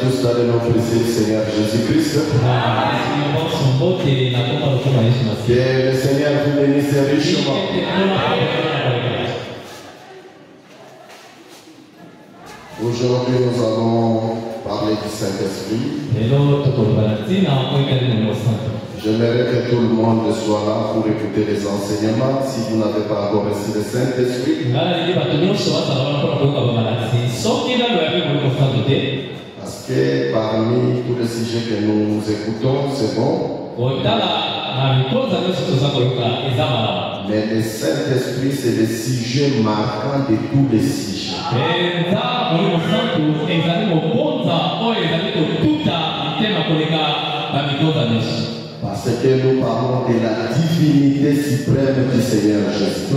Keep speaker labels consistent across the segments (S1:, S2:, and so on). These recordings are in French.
S1: tous d'aller l'offrir le Seigneur Jésus-Christ. Que le Seigneur vous bénisse richement. Aujourd'hui, nous allons parler du Saint-Esprit. J'aimerais que tout le monde soit là pour écouter les enseignements. Si vous n'avez pas encore reçu le Saint-Esprit, parce que parmi tous les sujets que nous écoutons, c'est bon. Mais le Saint-Esprit, c'est le sujet marquant de tous les sujets. Parce que nous parlons de la divinité suprême du Seigneur Jésus.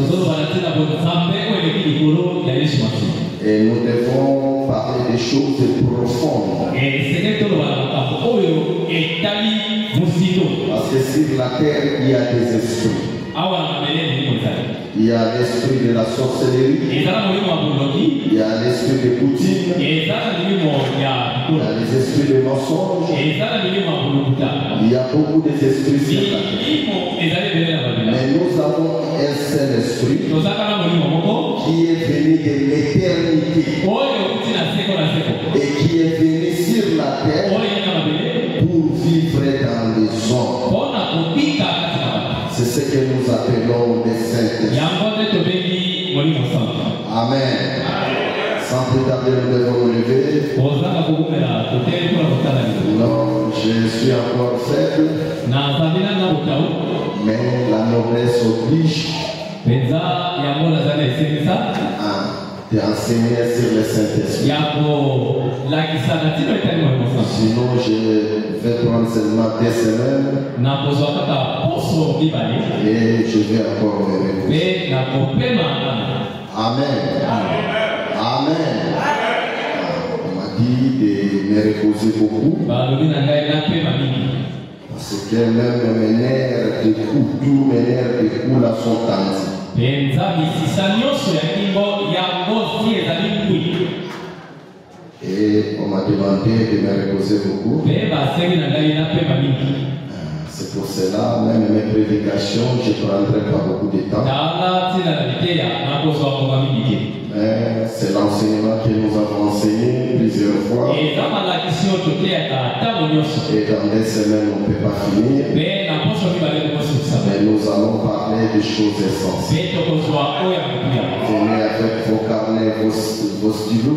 S1: Et nous devons parler des choses profondes. Parce que sur la terre, il y a des esprits. Il y a l'esprit de la sorcellerie. Il y a l'esprit de Poutine. Il y a les esprits de mensonges. Il y a beaucoup d'esprits sur la terre. Mais nous avons un seul esprit qui est venu de l'éternité et qui est venu sur la terre pour vivre dans les hommes. C'est ce que nous appelons les saints. Amen. Sans plus tarder, nous devons nous lever. Non, je suis encore faible. Mais la noblesse oblige d'enseigner sur le Saint-Esprit. Sinon, je vais prendre seulement 2 semaines. Et je vais encore me reposer. Amen. Amen. On m'a dit de me reposer beaucoup. Parce que même mes nerfs de cou, tous mes nerfs de cou là sont tendus. Et on m'a demandé de me reposer beaucoup. C'est pour cela, même mes prédications, je ne prendrai pas beaucoup de temps. Mais c'est l'enseignement que nous avons enseigné plusieurs fois. Et dans 2 semaines, on ne peut pas finir. Mais nous allons parler des choses essentielles. Venez avec vos carnets, vos stylos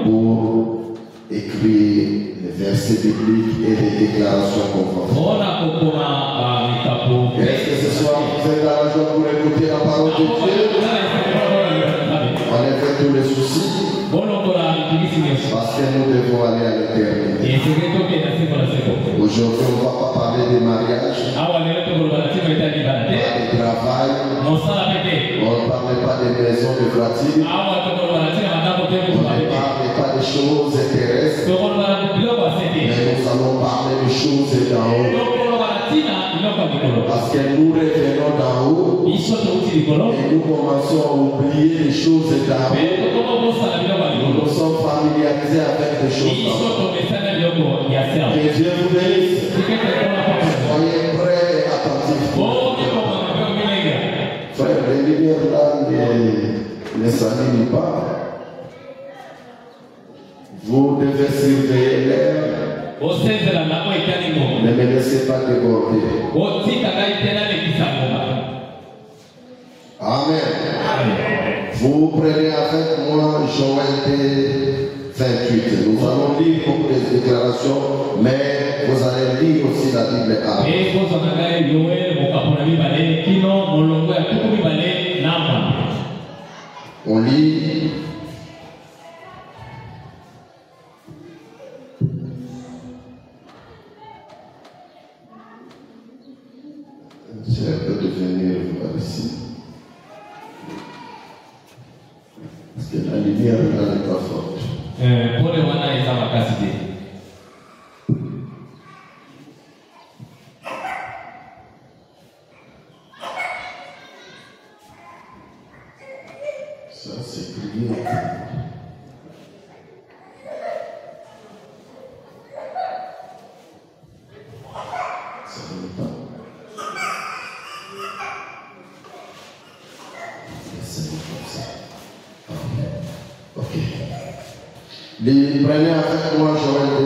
S1: pour écrire les versets bibliques et les déclarations qu'on va faire. Est-ce que ce soir vous êtes à la joie pour écouter la parole de Dieu? Enlevez tous les soucis. Parce que nous devons aller à l'éternité. Aujourd'hui, on ne va pas parler des mariages, pas de travail, on ne parle pas des maisons de voitures, on ne parle pas des choses terrestres, mais nous allons parler des choses d'en haut. Parce que nous revenons d'en haut et nous commençons à oublier les choses d'en haut. Nous sommes familiarisés avec les choses d'en haut. Que Dieu vous bénisse. Soyez prêts et attentifs. Frère, les lumières là ne s'allument pas. Vous devez surveiller l'air. Ne me laissez pas déborder. Amen. Vous prenez avec moi Joël 28. Nous allons lire beaucoup de déclarations, mais vous allez lire aussi la Bible arabe. On lit. J'ai un peu de venir voir ici. Parce que la lumière là n'est pas forte. Ça, c'est crié. Les prenez avec moi Joël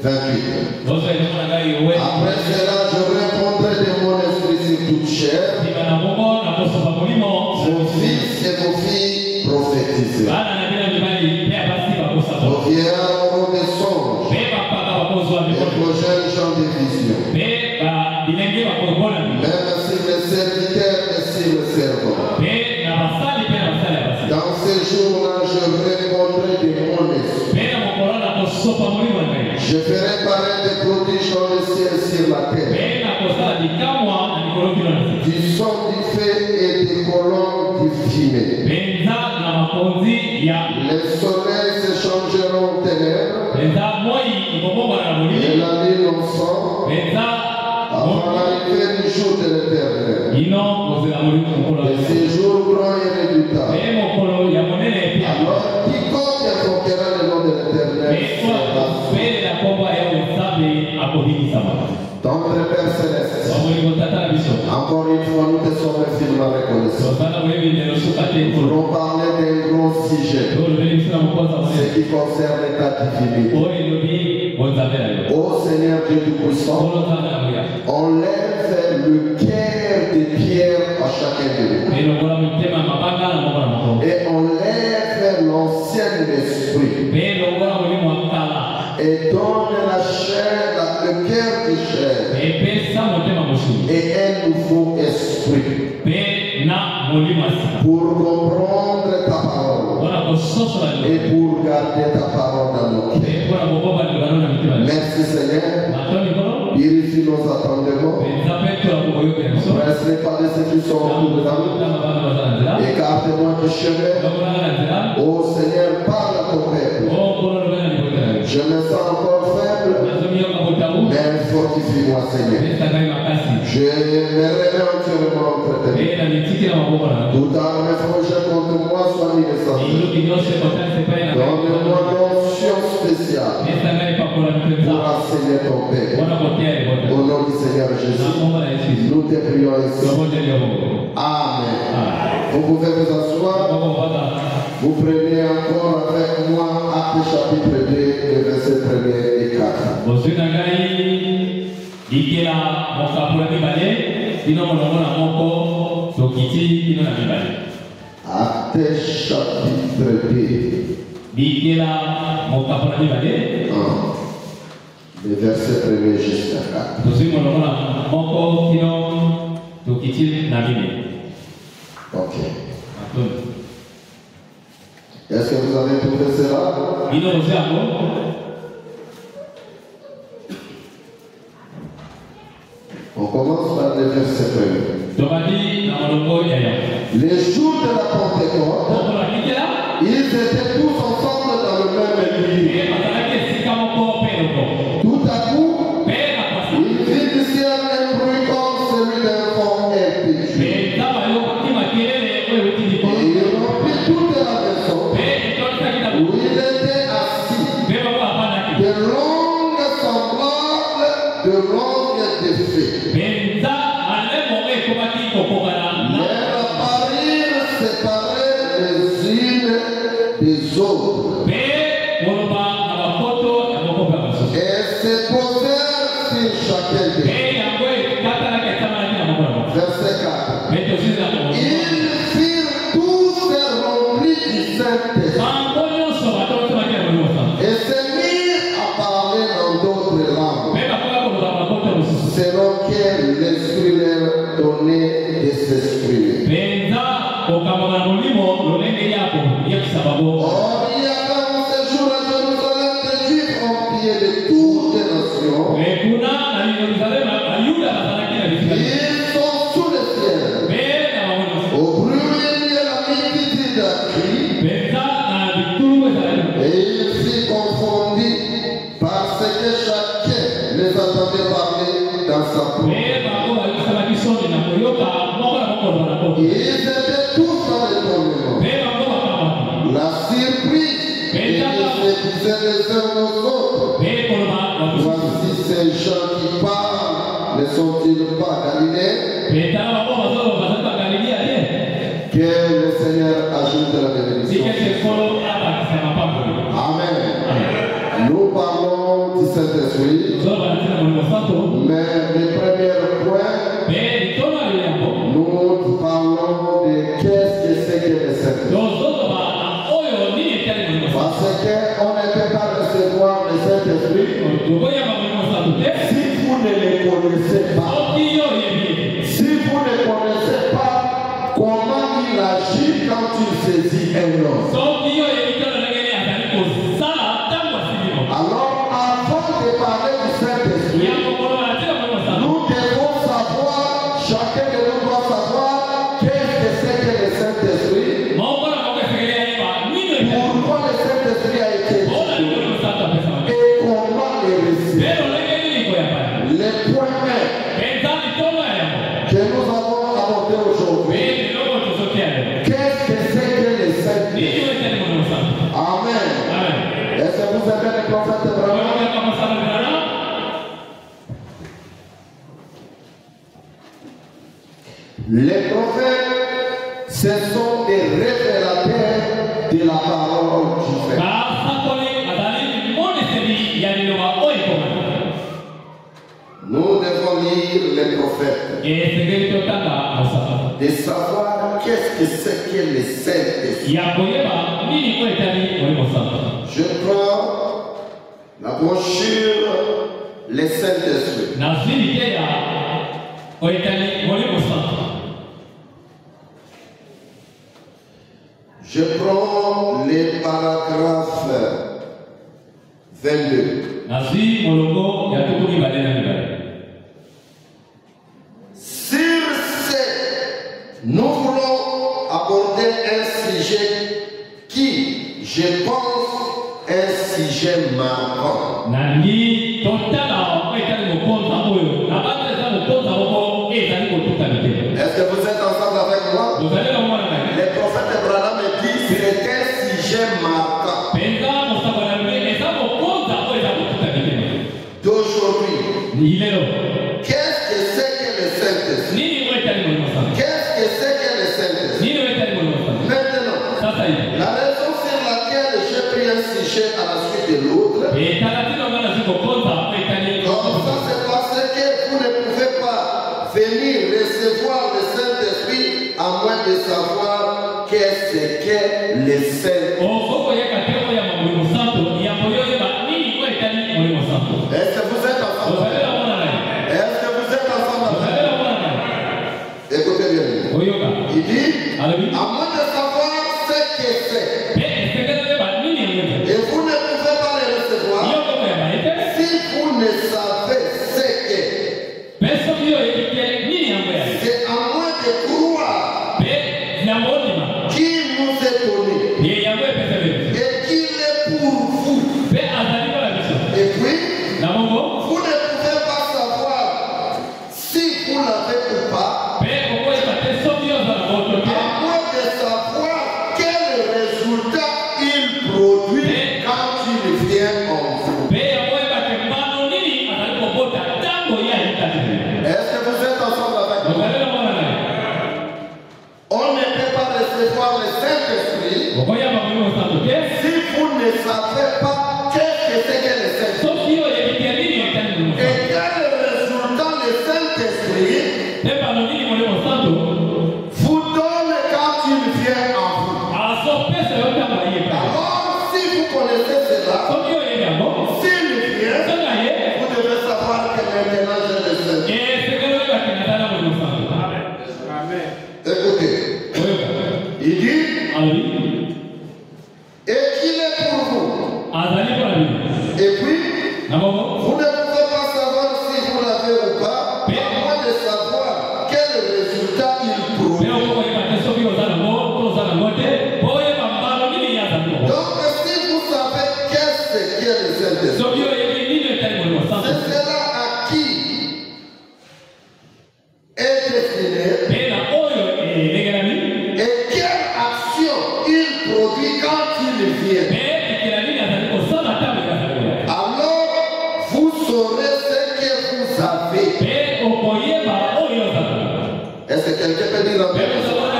S1: 28. Après cela, je répondrai de mon esprit sur toute chair. Vos fils et vos filles prophétisent. Vos vieillards auront des songes. Et vos jeunes gens des visions. Même sur les serviteurs et sur les servants. Dans ces jours-là, je répondrai de mon esprit. Je ferai paraître des prodiges dans le ciel et sur la terre. Du son du feu et des colonnes du fumée. Les soleils se changeront en ténèbres. Et la nuit en sang. Avant l'arrivée du jour de l'Éternel. Et ces jours grands et redoutables. Alors, quiconque invoquera le nom de l'Éternel sera sauvé. Tendre Père Céleste, encore une fois, nous te sommes infiniment reconnaissants. Nous voulons parler d'un gros sujet, ce qui concerne ta divinité. Ô Seigneur Dieu Tout-Puissant, enlève le cœur de pierre à chacun de nous. Et enlève l'ancien esprit. Et donne la chair, le cœur de chair. Et un nouveau esprit. Pour comprendre ta parole. Et pour garder ta parole dans nos cœurs. Merci Seigneur. Purifie nos attendements. Presse-les pas de ceux qui sont autour de nous. Écarte-moi du chemin. Ô Seigneur, parle à ton peuple. Je me sens encore faible, mais fortifie-moi, Seigneur. Je me remets entièrement entre tes mains. Toute arme projet contre moi soit mise sans. Donne-moi l'onction spéciale pour enseigner ton Père. Au nom du Seigneur Jésus, nous te prions ainsi. Amen. Vous pouvez vous asseoir. Vous prenez encore avec moi Actes chapitre 2, les versets 1 et 4. Actes chapitre 2. Les versets 1 jusqu'à 4. Ok. Est-ce que vous avez trouvé cela? On commence par le verset 1. Les jours de la Pentecôte, ils étaient tous ensemble dans le même lieu. Tout à coup, il vit du ciel un bruit comme celui d'un vent épique. Et il remplit toute la maison où il était assis. De langues semblables, de langues de feu. Leur apparurent séparées les unes des autres. Et se posèrent sur chacun d'eux. Verset 4. Ils firent tous remplis du Saint-Esprit. Et se mirent à parler dans d'autres langues. Selon que l'Esprit leur donnait de s'exprimer. Or, il y avait en ce jour à Jérusalem des Juifs en pied de toutes les nations. Ils sont sous le ciel. Au bruit, il y a la multitude de cris. Et ils s'y confondit parce que chacun les entendait parler dans sa propre. Ils étaient tous dans l'étonnement. La surprise. Et ils se disaient les uns aux autres. Voici ces gens qui parlent, ne sont-ils pas Galiléens? Que le Seigneur ajoute la bénédiction. Amen. connaissez pas, si vous ne connaissez pas comment il agit quand il saisit un homme, alors avant de parler du Saint-Esprit, nous devons savoir, chacun de nous doit savoir qu'est-ce que c'est que le Saint-Esprit, pourquoi le Saint-Esprit a été disponible et comment le recevoir. Les points que nous avons abordés aujourd'hui, qu'est-ce que c'est que le Saint-Esprit? Amen. Est-ce que vous aimez les prophètes vraiment? Les prophètes, ce sont des révélateurs de la parole du Père. Nous devons lire les prophètes de savoir qu'est-ce que c'est que le Saint-Esprit. Je prends la brochure Le Saint-Esprit. Je prends les paragraphes 22. Sur ce, nous voulons aborder un sujet qui, je pense, est un sujet marquant. Est-ce que vous êtes ensemble avec moi? Les prophètes Abraham me disent que c'est un sujet marquant d'aujourd'hui. Qu'est-ce que c'est que le Saint-Esprit? Qu'est-ce que c'est que le Saint-Esprit? Maintenant, la raison sur laquelle j'ai pris un sujet à la suite de l'autre, c'est parce que vous ne pouvez pas venir recevoir le Saint-Esprit à moins de savoir qu'est-ce que le Saint-Esprit. Est-ce que vous êtes ensemble? Est-ce que vous êtes ensemble? Écoutez bien. Il dit, à moins de savoir ce que c'est, et vous ne pouvez pas le recevoir si vous ne savez ce que c'est, à moins de croire qu'il nous est donné et qu'il est pour vous. Et puis, vous ne pouvez pas savoir si vous l'avez ou pas, à moins de savoir quel résultat il produit quand il vient en vous. Est-ce que vous êtes ensemble avec moi? On ne peut pas recevoir le Saint-Esprit si vous ne savez pas qu'est-ce que c'est que le Saint-Esprit. Et quel résultat le Saint-Esprit vous donne quand il vient en vous. Alors, si vous connaissez cela, s'il vient, vous devez savoir que maintenant je le sais. Écoutez, il dit, et qu'il est pour vous. Et puis, vous ne pouvez pas savoir si vous l'avez ou pas, à moins de savoir quel résultat il produit. Donc, si vous savez qu'est-ce que le Saint-Esprit, c'est cela à qui est destiné et quelle action il produit quand il vient. Alors, vous saurez ce que vous avez. Est-ce que quelqu'un peut dire un peu?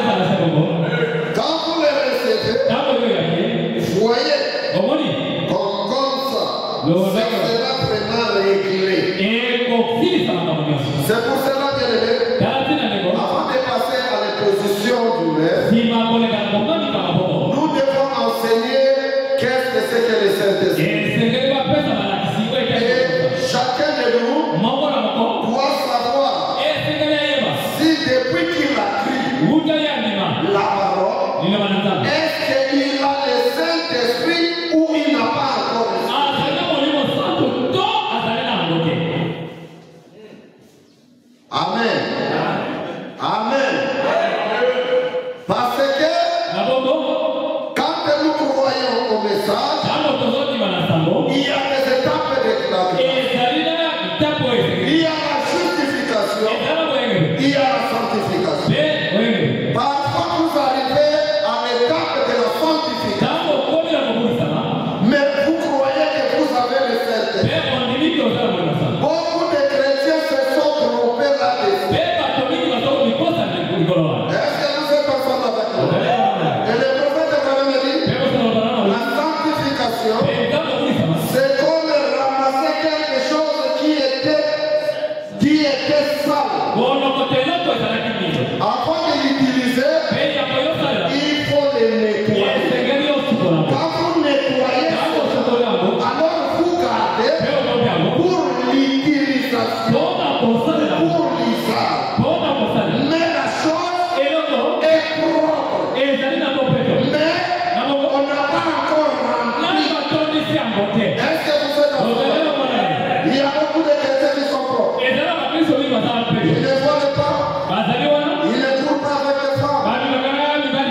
S1: la parole, est-ce qu'il a le Saint-Esprit ou il n'a pas encore le Saint-Esprit? Amen. Amen. Parce que quand nous croyons au message, il y a des étapes de la grâce. Il y a la justification, il y a la sanctification. Parfois vous arrivez à l'étape de la sanctification, mais vous croyez que vous avez le Saint-Esprit. Beaucoup de chrétiens se sont trompés là-dessus. Est-ce que vous êtes ensemble avec nous? Et le prophète quand même dit, la sanctification, c'est comme ramasser quelque chose qui était sale. Avant de l'utiliser, il faut le nettoyer. Quand vous nettoyez, alors vous gardez pour l'utilisation, pour l'usage. Mais la chose est propre. Mais on n'a pas encore rempli. Est-ce que vous êtes en train? Il y a beaucoup de chrétiens qui sont propres. Ils ne volent pas. Ils ne courent pas avec les femmes.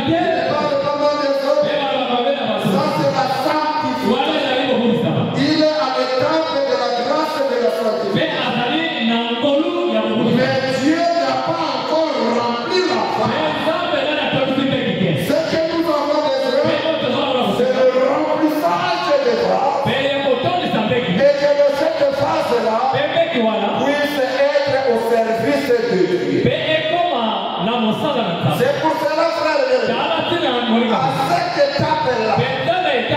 S1: Ils ne parlent pas mal des autres. Ça, c'est la sanctification. Il est à l'étape de la grâce et de la sanctification. Mais Dieu n'a pas encore rempli la phase. Ce que nous avons besoin, c'est le remplissage des phases. Et que cette phase-là puisse être au service de Dieu. C'est pour cela, frère, à cette étape-là,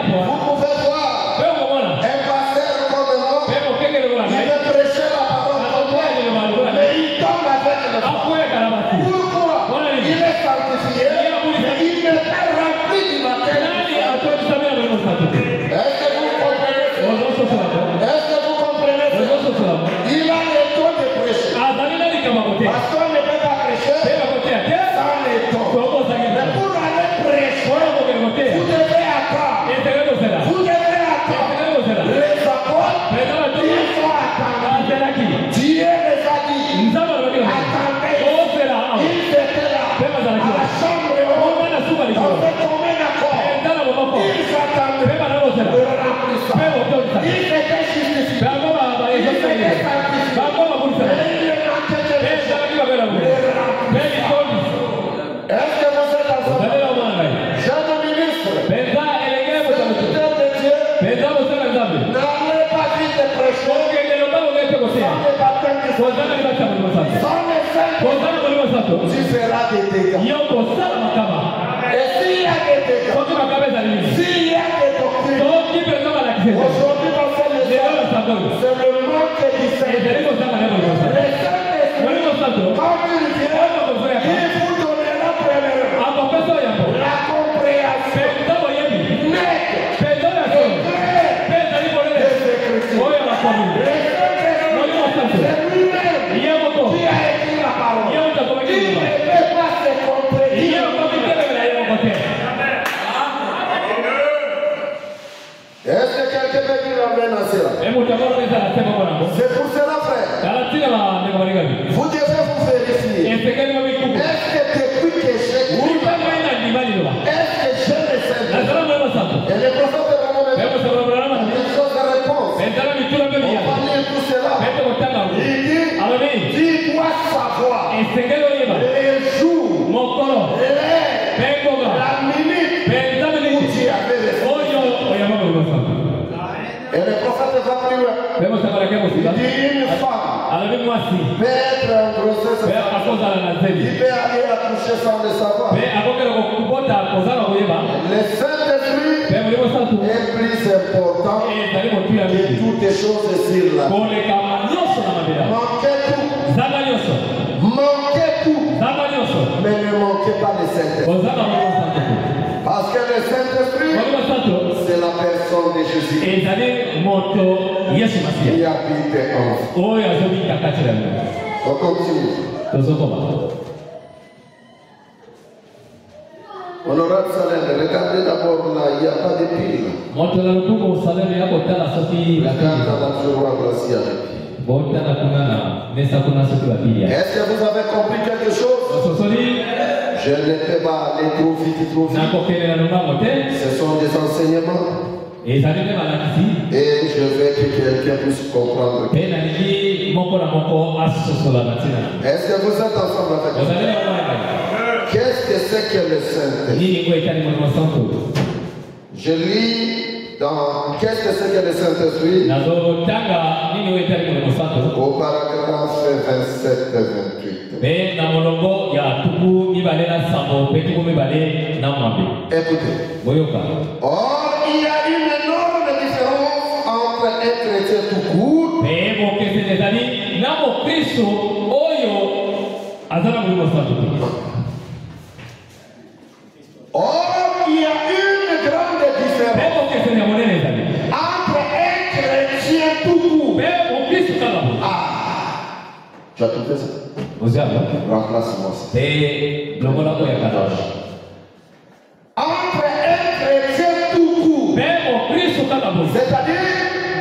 S1: vous pouvez voir un pasteur comme moi, il veut prêcher la parole comme moi, mais il tombe avec le femme. Pourquoi? Il est sanctifié, mais il n'est pas rempli du matin. Est-ce que vous comprenez? Est-ce que vous comprenez? Il a le don de prêcher. Parce qu'on ne peut pas prêcher sans les dons. Mais pour aller prêcher, vous devez attendre. Vous devez attendre. Les apôtres, ils sont attendus. Dieu les a dit. Attendez. Ils étaient là. À la chambre haute. On s'est tombé d'accord. Ils attendaient le remplissage. Ils étaient justifiés. Ils étaient sanctifiés. Est-ce que vous êtes ensemble? Jeune ministre, serviteur de Dieu, n'allez pas vite prêcher sans le baptême du Saint-Esprit. Sans le Saint-Esprit, tu feras des dégâts. Et s'il y a des dégâts, s'il y a des doctrines, aujourd'hui dans cette leçon, c'est le manque du Saint-Esprit. Le Saint-Esprit, quand il vient, il vous donnera premièrement la compréhension nette et claire des Écritures. Le Saint-Esprit, c'est lui-même qui a écrit la parole. Il ne peut pas se contredire. Est-ce que quelqu'un peut dire amen à cela? C'est pour cela, frère. Vous devez vous vérifier. Est-ce que depuis que j'ai est-ce que j'ai le Saint-Esprit? Et le prophète Branham dit une chose de réponse. On va lire tout cela. Il dit, tu dois savoir les jours, l'heure, la minute où tu avais le Saint-Esprit. Et le prophète va plus loin. Il dit une femme peut être en grossesse, il peut aller accoucher sans le savoir. Le Saint-Esprit est plus important que toutes les choses sur la terre. Manquez tout, mais ne manquez pas le Saint-Esprit. Parce que le Saint-Esprit, c'est la personne de Jésus qui habite en vous. On continue. Honorable Salem, regardez d'abord là, il n'y a pas de pile. Regarde la tiroir voici avec. Est-ce que vous avez compris quelque chose? Je ne peux pas aller trop vite, trop vite. Ce sont des enseignements. Et je veux que quelqu'un puisse comprendre. Est-ce que vous êtes ensemble avec moi? Qu'est-ce que c'est que le Saint-Esprit? Je lis dans qu'est-ce que c'est que le Saint-Esprit? Au paragraphe 27 et 28. Écoutez. Or, il y a une énorme différence entre un chrétien tout court Or, il y a une grande différence entre un chrétien tout court. Ah, tu as tout fait ça? Remplace-moi ça. Entre un chrétien tout court, c'est-à-dire,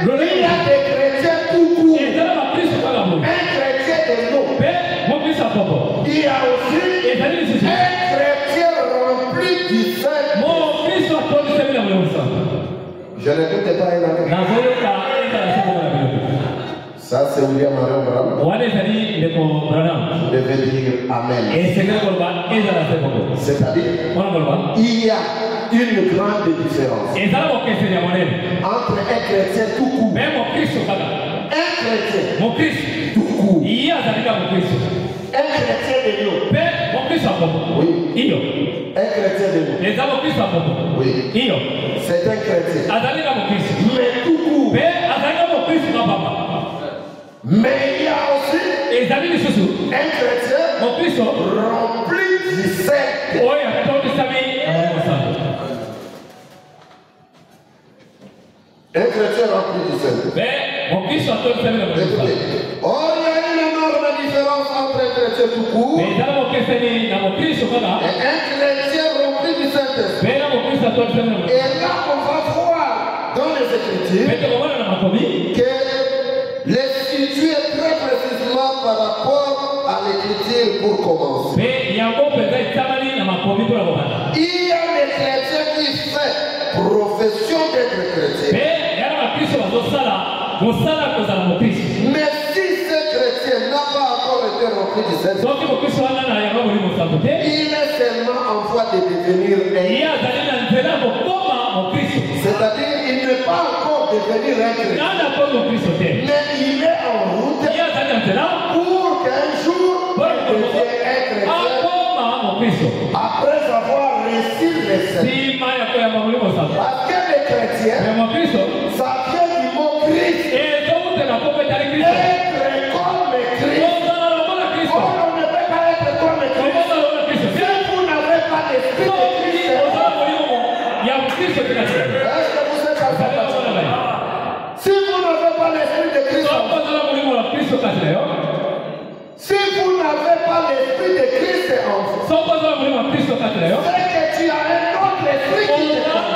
S1: il y a des chrétiens tout court, un chrétien de l'eau. Il y a aussi un chrétien rempli du Saint-Esprit. Je n'écoute pas une année. Ça, c'est William Marion Branham. Je vais dire Amen. C'est-à-dire, il y a une grande différence entre un chrétien tout court, un chrétien tout court, un chrétien de l'eau. Oui. Un chrétien de l'eau. Oui. C'est un chrétien. Mais tout court. Mais il y a aussi un chrétien rempli du Saint-Esprit. Un chrétien rempli du Saint-Esprit. Oh, il y a une énorme différence entre un chrétien tout court et un chrétien rempli du Saint-Esprit. Et là, on va voir dans les Écritures que l'Écriture est très précisément par rapport à l'Écriture pour commencer. Il y a des chrétiens qui font profession d'être chrétien. Mais si ce chrétien n'a pas encore été rempli du Saint-Esprit, il est seulement en voie de devenir un. C'est-à-dire, il n'est pas encore devenu un chrétien. Mais il est en route pour qu'un jour il devienne un chrétien. Après avoir reçu le Saint-Esprit. Parce que les chrétiens, ça vient du mot Christ. Être comme Christ. On ne peut pas être comme Christ. Si vous n'avez pas l'esprit de Christ, est-ce que vous êtes en train de si vous n'avez pas l'esprit de Christ, si vous n'avez pas l'esprit de Christ en vous, c'est que tu as un autre esprit qui te parle.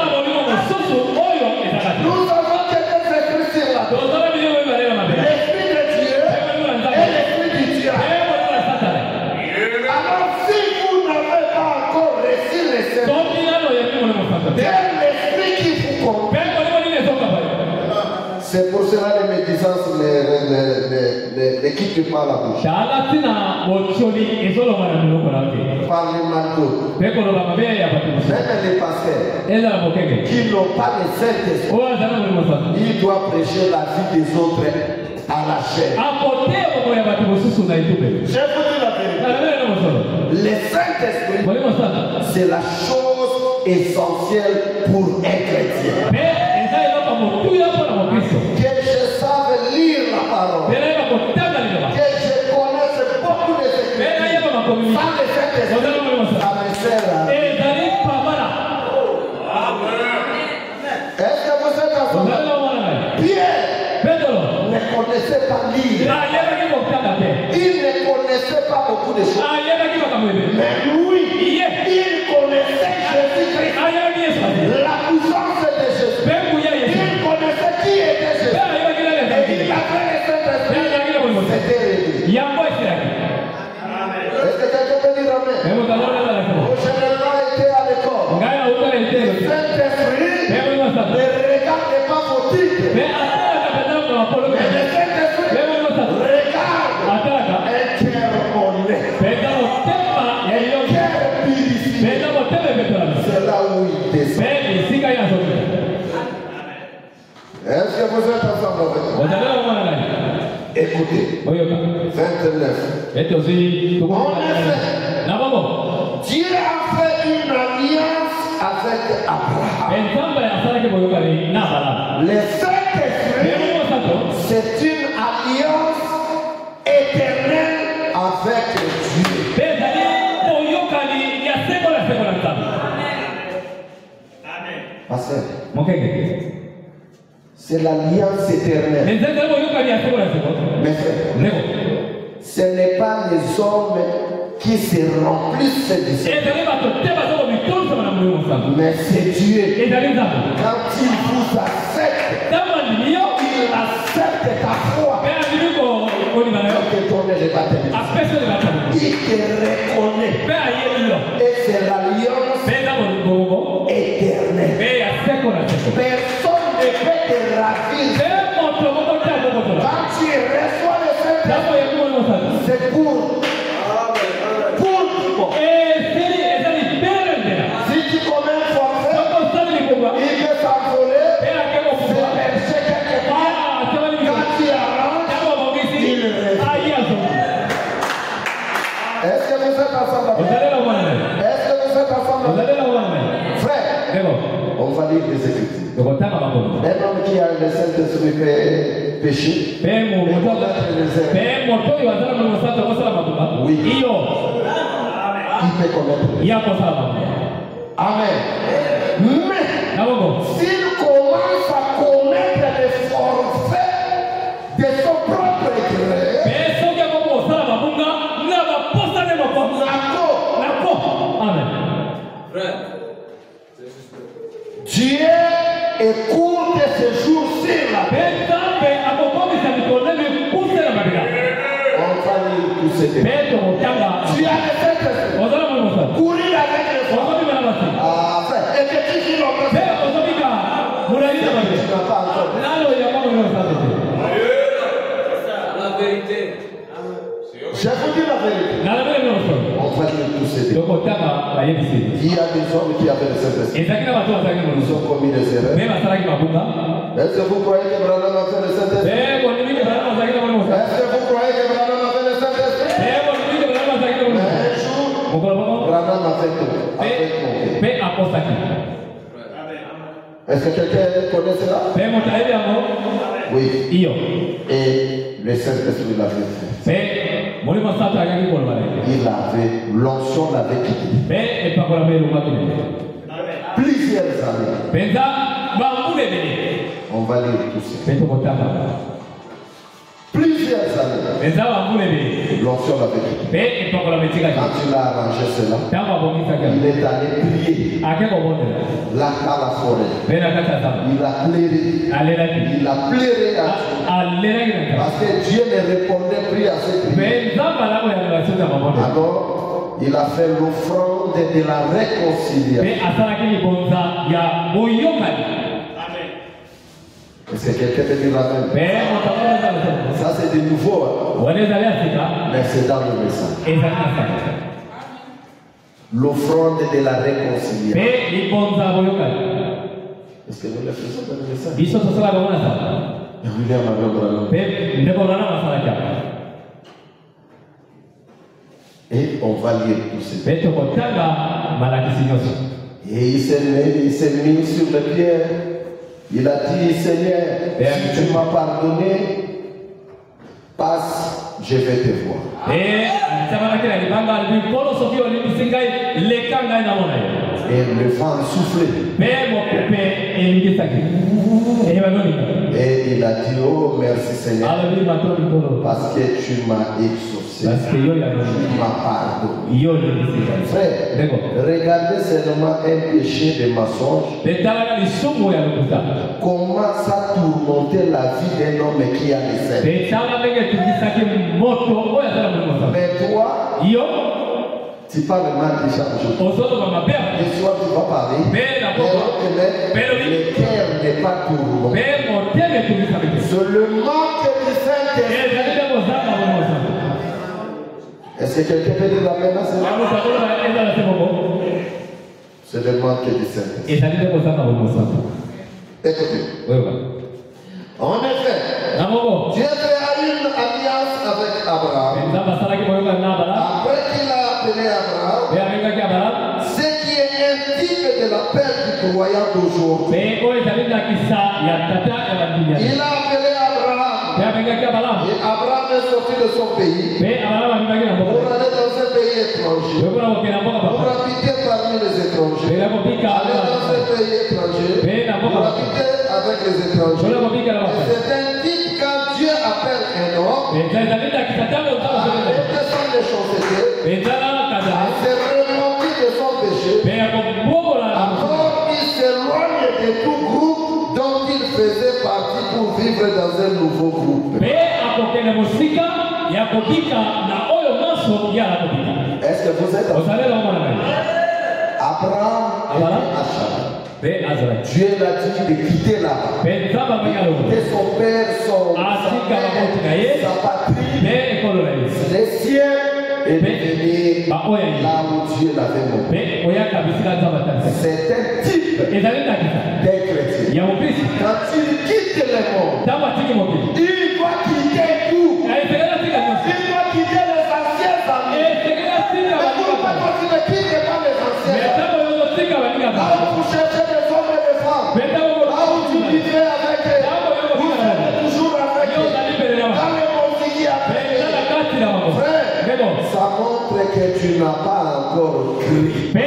S1: Nous avons quelques esprits sur la terre. L'esprit de Dieu et l'esprit du diable. Alors si vous n'avez pas encore reçu le Saint-Esprit, quel esprit qui vous comprend? C'est pour cela les médisances ne quittent pas la bouche. Parlez mal d'autres. Même les pasteurs qui n'ont pas le Saint-Esprit, ils doivent prêcher la vie des autres à la chair. Je vous dis la vérité. Le Saint-Esprit, c'est la chose essentielle pour un chrétien. Que je sache lire la parole. Que je connaisse beaucoup de Écritures. Sans le Saint-Esprit, ça me sert à rien. Est-ce que vous êtes ensemble? Pierre ne connaissait pas lire. Il ne connaissait pas beaucoup de choses. Mais lui, il connaissait Jésus. Écoutez. 29. En effet, Dieu a fait une alliance avec Abraham. Les Saint-Esprit, c'est une alliance éternelle avec Dieu. Pasteur, c'est l'alliance éternelle. Mes frères, ce n'est pas les hommes qui se remplissent du Seigneur, mais c'est Dieu. Quand il vous accepte, il accepte ta foi. Il te reconnaît. Et c'est l'alliance éternelle. Personne ne peut te ravir. Quand tu reçois le Saint-Esprit, c'est pour si tu commets un forfait, il peut s'envoler, se percher quelque part. Quand tu arranges, il reste. Est-ce que vous êtes ensemble? Est-ce que vous êtes ensemble? Frère, on va lire les Écritures. Un homme qui a le Saint-Esprit peut pécher. Oui. Il peut commettre. Amen. Mais s'il commence à commettre des forfaits de son propre gré, Dieu écoute ce jour-ci la paix. On va lire tout ce que tu as le Saint-Esprit. Courir avec les forfaits. Ah, frère, et que tu dis l'autre. Tu n'as pas encore.
S2: La vérité.
S1: Je vous dis la vérité. On va dire tout ce que il y a des hommes qui avaient le Saint-Esprit. Ils ont commis des erreurs. Est-ce que vous croyez que Branham a fait le Saint-Esprit? Est-ce que vous croyez que Branham a fait le Saint-Esprit? Un jour, Branham a fait tout. Est-ce que quelqu'un connaît cela? Oui. Et le Saint-Esprit l'a fait. Il avait, l'onction l'avait quitté. Plusieurs années. On va lire tout ça. Plusieurs années. L'onction l'avait quitté. Quand il a arrangé cela, il est allé prier. Là, à la forêt. Il a pleuré. Il a pleuré à Dieu. Parce que Dieu ne répondait plus à ses prières. Alors, il a fait l'offrande de la réconciliation. Est-ce que quelqu'un peut dire amen? Ça c'est de nouveau. Hein? Mais c'est dans le message. L'offrande de la réconciliation. Est-ce que nous le faisons dans le message? Et on va lire tout ça. Et il s'est mis sur le pied. Il a dit, Seigneur, si tu m'as pardonné, passe, je vais te voir. Et le vent soufflait. Et il a dit, oh merci Seigneur, parce que tu m'as exaucé, tu m'as pardonné. Frère, regardez seulement un péché de mensonge. Comment ça tourmentait la vie d'un homme qui a des scènes. Mais toi, tu parles mal chaque jour. Et soit tu vas parler, le cœur n'est pas tourmenté. C'est le manque du Saint-Esprit. Est-ce que quelqu'un peut dire la même chose? C'est le manque du Saint-Esprit. Écoutez. En effet, Dieu fait une alliance Après qu'il a appelé Abraham, ce qui est un type de la paix du croyant d'aujourd'hui. Il a appelé Abraham. Et Abraham est sorti de son pays pour aller dans un pays étranger, pour habiter parmi les étrangers, aller dans un pays étranger, pour habiter avec les étrangers. Et c'est un type quand Dieu appelle un homme, quelles sont les chanceliers, à se repentir de son péché, alors il s'éloigne de tout groupe dont il faisait partie pour vivre dans un nouveau groupe. Est-ce que vous êtes Abraham était à Dieu l'a dit de quitter là-bas, de quitter son père, sa patrie, les siens, et de venir là où Dieu l'avait montré. C'est un type des chrétiens. Quand il quitte le monde, il doit quitter tout. Il doit quitter les anciens amis. Mais pourquoi quand tu ne quittes pas les anciens amis? Là où vous cherchez des hommes et des femmes, là où tu vivais avec eux, vous êtes toujours avec eux, dans les musiques avec eux. Frère, ça montre que tu n'as pas encore cru. Le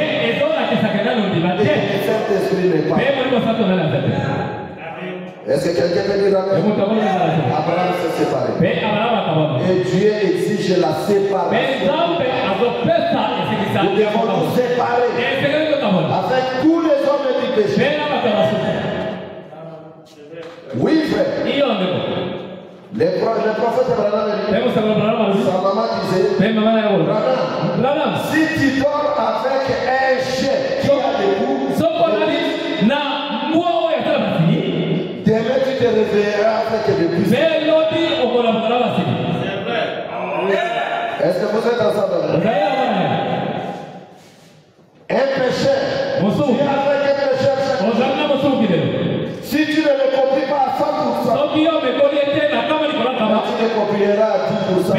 S1: Saint-Esprit n'est pas. Est-ce que quelqu'un peut dire amen? Abraham s'est séparé. Et Dieu exige la séparation. Nous devons nous séparer avec tous les hommes du péché. Oui, frère. Le prophète Abraham, sa maman disait, Abraham, si tu dors avec un chien qui a des coups, demain tu te réveilleras avec des puces. Est-ce que vous êtes ensemble? Un pécheur, tu es avec un pécheur chaque jour. Si tu ne le compris pas à 100%, tu le comprieras à 10%.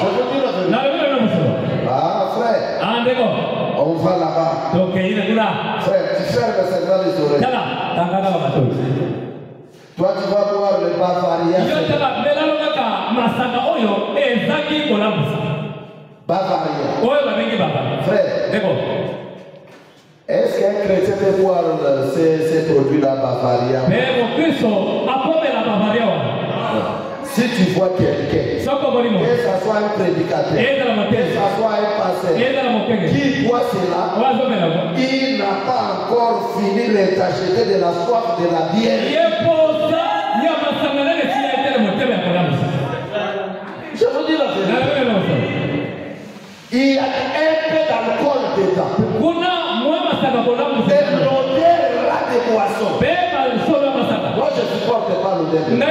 S1: Je veux dire la vérité. Ah, frère, on va là-bas. Frère, tu fermes seulement les oreilles. Toi, tu vas voir le Bavaria. Bavaria. Frère, est-ce qu'un chrétien peut boire ces produits-là, Bavaria? Si tu vois quelqu'un, que ce soit un prédicateur, que ce soit un pasteur, qui boit cela, il n'a pas encore fini de t'acheter de la soif de la bière. Je vous dis la vérité. Il y a un peu d'alcool dedans. C'est l'odeur là des boissons. Moi je ne supporte pas l'odeur de fumeur.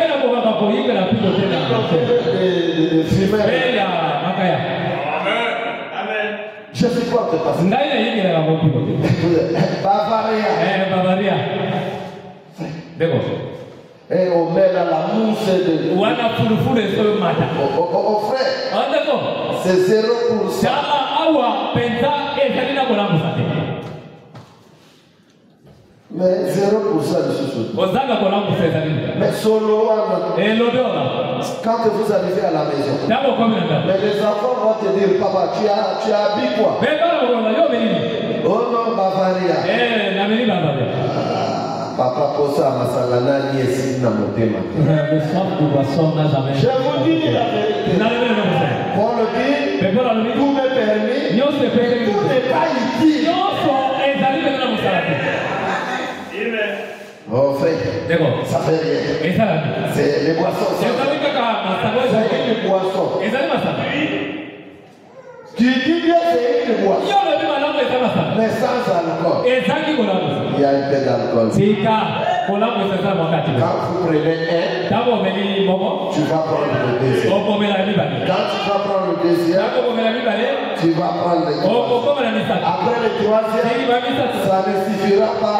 S1: Je ne supporte pas ça. Bavaria. Et on met là la mousse de... Oh frère, c'est 0%. Mais 0% de ce chose. Mais solo, quand vous arrivez à la maison, mais les enfants vont te dire, papa, tu as habillé quoi? Oh non, Bavaria. Papa posa masalana niesi na motema. Je vous dis la vérité. Pour le dire, tout m'est permis, tout n'est pas ici. Oh frère, ça fait rien. C'est les boissons. C'est une boisson. Tu dis bien c'est une boisson. Mais sans alcool. Il y a un peu d'alcool. Quand vous prenez un, tu vas prendre le deuxième. Quand tu vas prendre le deuxième, tu vas prendre le troisième. Après le troisième, ça ne suffira pas.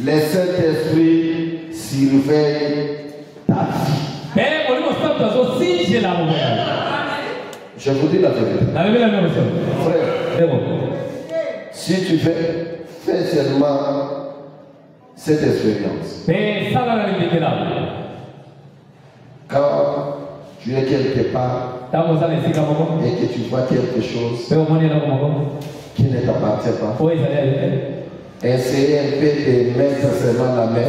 S1: le Saint-Esprit surveille ta vie. Je vous dis la vérité. Frère, si tu fais seulement cette expérience, quand tu es quelque part et que tu vois quelque chose qui ne t'appartient pas, essayez un peu de mettre seulement la main.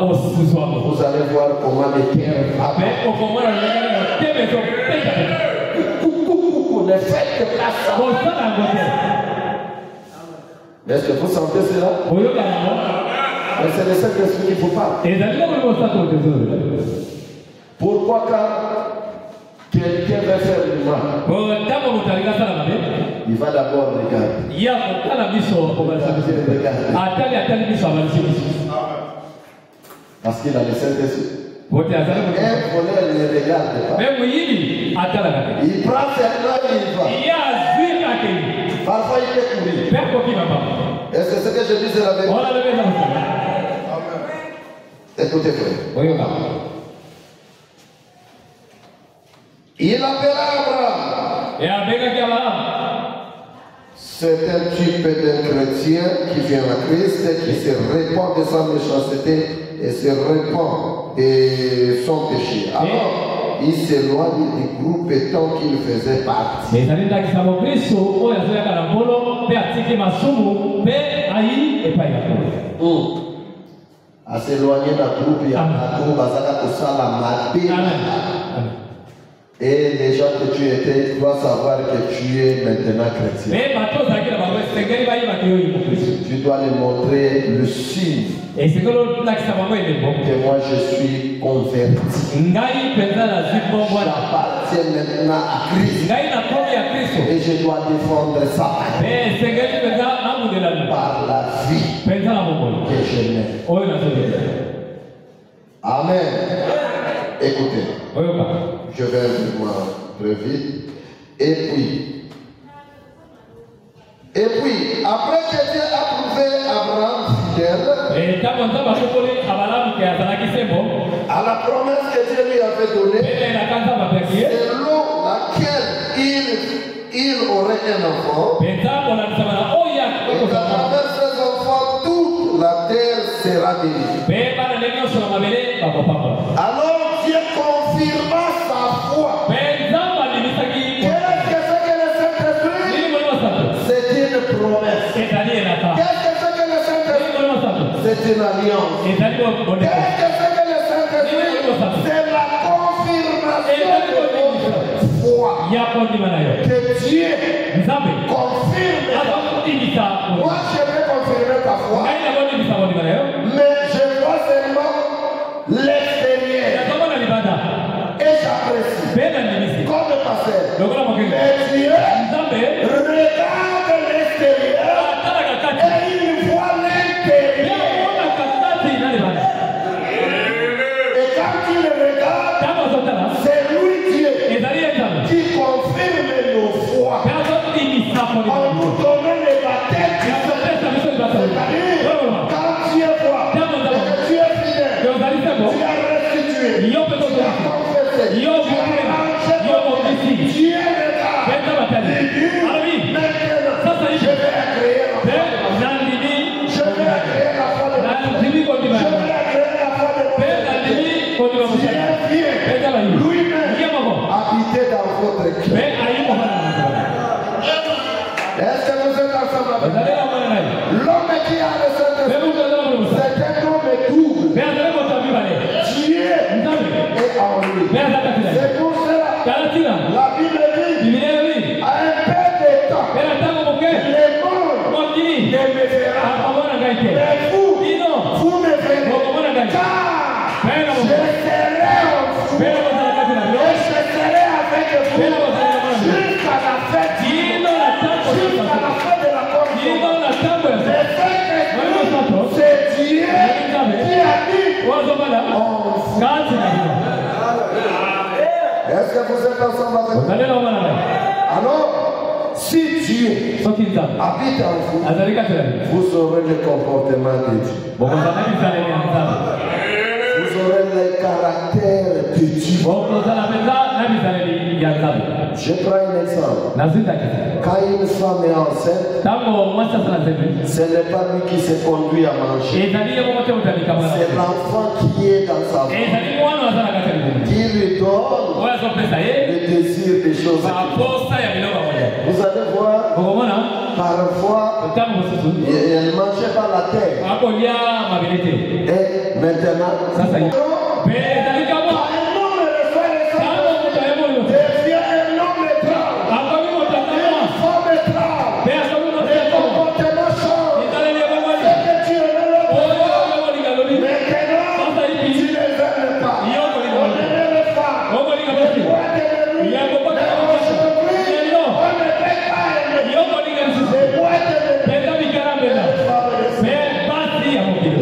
S1: Vous allez voir comment le cœur va. Ne faites pas ça. Est-ce que vous sentez cela? Mais c'est le Saint-Esprit qu'il faut pas. Pourquoi quand quelqu'un va faire du mal, il va d'abord regarder. Parce qu'il a le Saint-Esprit. Un voleur ne regarde pas. Il prend seulement et il va. Parfois il peut courir. Est-ce que ce que je dis c'est la vérité? Écoutez frère. Il appela Abraham. C'est un type d'un chrétien qui vient à Christ, qui se répand de sa méchanceté et se répand de son péché. Alors, il s'éloigne du groupe tant qu'il faisait partie. À s'éloigner d'un groupe, il y a un groupe à la et les gens que tu étais doivent savoir que tu es maintenant chrétien. Tu dois leur montrer le signe que moi je suis converti. J'appartiens maintenant à Christ. Et je dois défendre ça par la vie que je mène. Amen. Écoutez. Je vais vraiment très vite. Et puis, après que Dieu a prouvé Abraham fidèle à la promesse que Dieu lui avait donnée, selon laquelle il aurait un enfant, et à travers ses enfants, toute la terre sera bénie. Alors Dieu confirma sa foi. Qu'est-ce que c'est que le Saint-Esprit? C'est une promesse. Qu'est-ce que c'est que le Saint-Esprit? C'est une alliance. Qu'est-ce que c'est que le Saint-Esprit? C'est la confirmation de notre foi. Que Dieu confirme. Moi je vais confirmer ta foi. Mais je vois seulement l'extérieur. Et j'apprécie. Comme le pasteur. Mais Dieu regarde l'extérieur et il voit l'intérieur. Et quand il regarde, c'est lui Dieu qui confirme nos foi. En nous donnant les baptêmes. C'est-à-dire, quand Dieu voit que tu es fidèle, tu as restitué, tu as confessé, tu as mangé, Dieu regarde. Il dit, maintenant, je vais agréer la foi. Je vais agréer la foi de mon Dieu. Je vais agréer la foi de mon Dieu. Dieu vient lui-même habiter dans votre cœur. Est-ce que vous êtes ensemble avec moi? L'homme qui a le Saint-Esprit, c'est un homme double. Dieu est en lui. C'est pour cela la Bible dit, à un peu de temps, les morts ne me verront. Mais vous me verrez. Car je serai en vous. Et je serai avec vous jusqu'à la fête. Jusqu'à la fin de la condition. C'est Dieu qui habite en vous. Est-ce que vous êtes ensemble avec moi? Alors, Si Dieu habite en vous, vous aurez le comportement de Dieu. Vous aurez le caractère de Dieu. Je prends un exemple. Quand une femme est enceinte, ce n'est pas lui qui se conduit à manger. C'est l'enfant qui est dans sa vie. Qui lui donne le désir des choses. Vous allez voir, parfois, elle ne mangeait pas la terre. Et maintenant,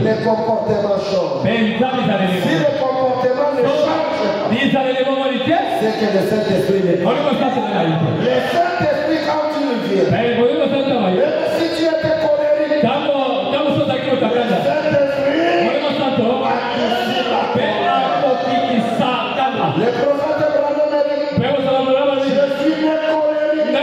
S1: les comportements changent. Si le comportement ne change, c'est que le Saint-Esprit n'est pas. Le Saint-Esprit, quand tu le viens, même si tu étais colérique, le Saint-Esprit va le prophète Branham a dit, je suis né colérique,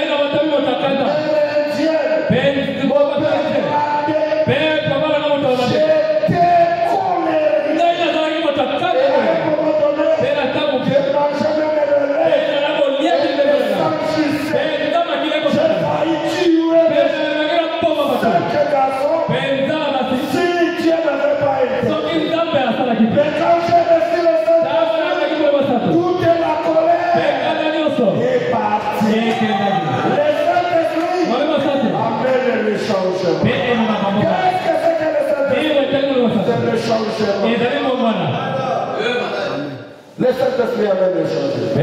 S1: le Saint-Esprit amène le changement.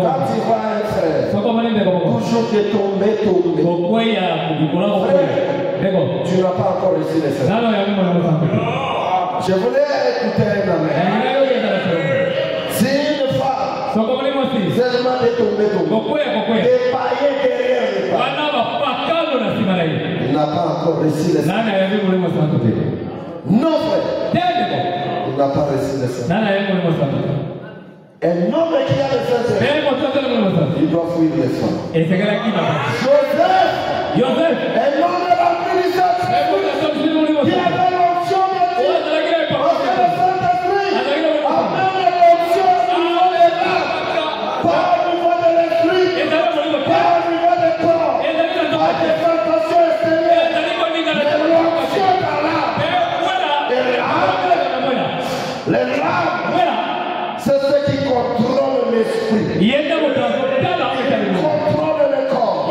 S1: Quand tu vois un frère, toujours tu es tombé. Tu n'as pas encore reçu le Saint-Esprit. Je voulais écouter un amen. Si une femme seulement est tombée, des païens derrière les païens, il n'a pas encore reçu le Saint-Esprit. Non, frère. Il n'a pas reçu le Saint-Esprit. Un homme qui a le Saint-Esprit, il doit fuir les femmes. Joseph, un homme rempli du Saint-Esprit, qui avait l'option de Dieu. Parce que le Saint-Esprit amène l'option au niveau des âmes, pas au niveau de l'esprit, pas au niveau des corps, pas des tentations extérieures, mais l'option dans l'âme. Et les larmes, c'est ce qui contrôle l'esprit. Contrôle le corps.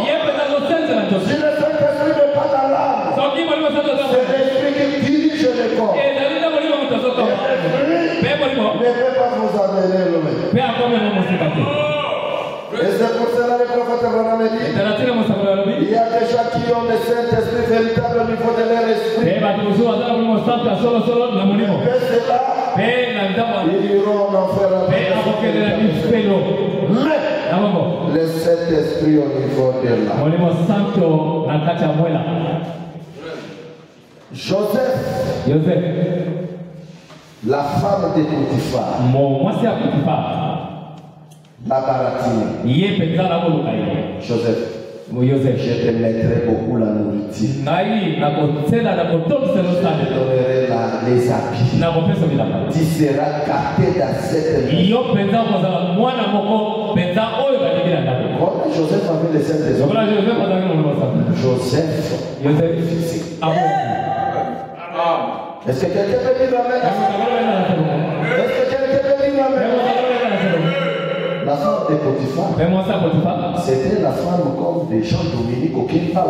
S1: Si le Saint-Esprit n'est pas dans l'âme, c'est l'esprit qui dirige le corps. Et l'esprit ne peut pas vous amener loin. Et c'est pour cela que le prophète Branham dit, il y a des gens qui ont le Saint-Esprit véritable au niveau de leur esprit. Et cela, ils iront en enfer avec mais le Saint-Esprit au niveau de l'âme. Joseph, la femme de Potiphar, la baratine. Joseph, je te mettrai beaucoup la nourriture. Je te donnerai les habits. Tu seras gâté dans cette maison. Comment Joseph avait le Saint-Esprit? Joseph, physique. Est-ce que quelqu'un peut dire amen? Est-ce que quelqu'un peut dire amen? La femme de Potiphar, c'était la femme comme des gens Dominique Okemba.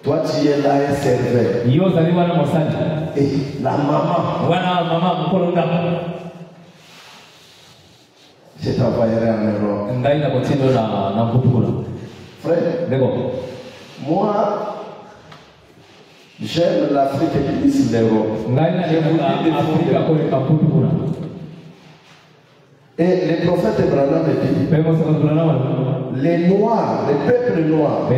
S1: Toi, tu es là un serveur. Et la maman, je t'envoyerai en Europe. Frère, moi, j'aime l'Afrique et plus l'Europe. Et le prophète Branham dit, les Noirs, les peuples noirs,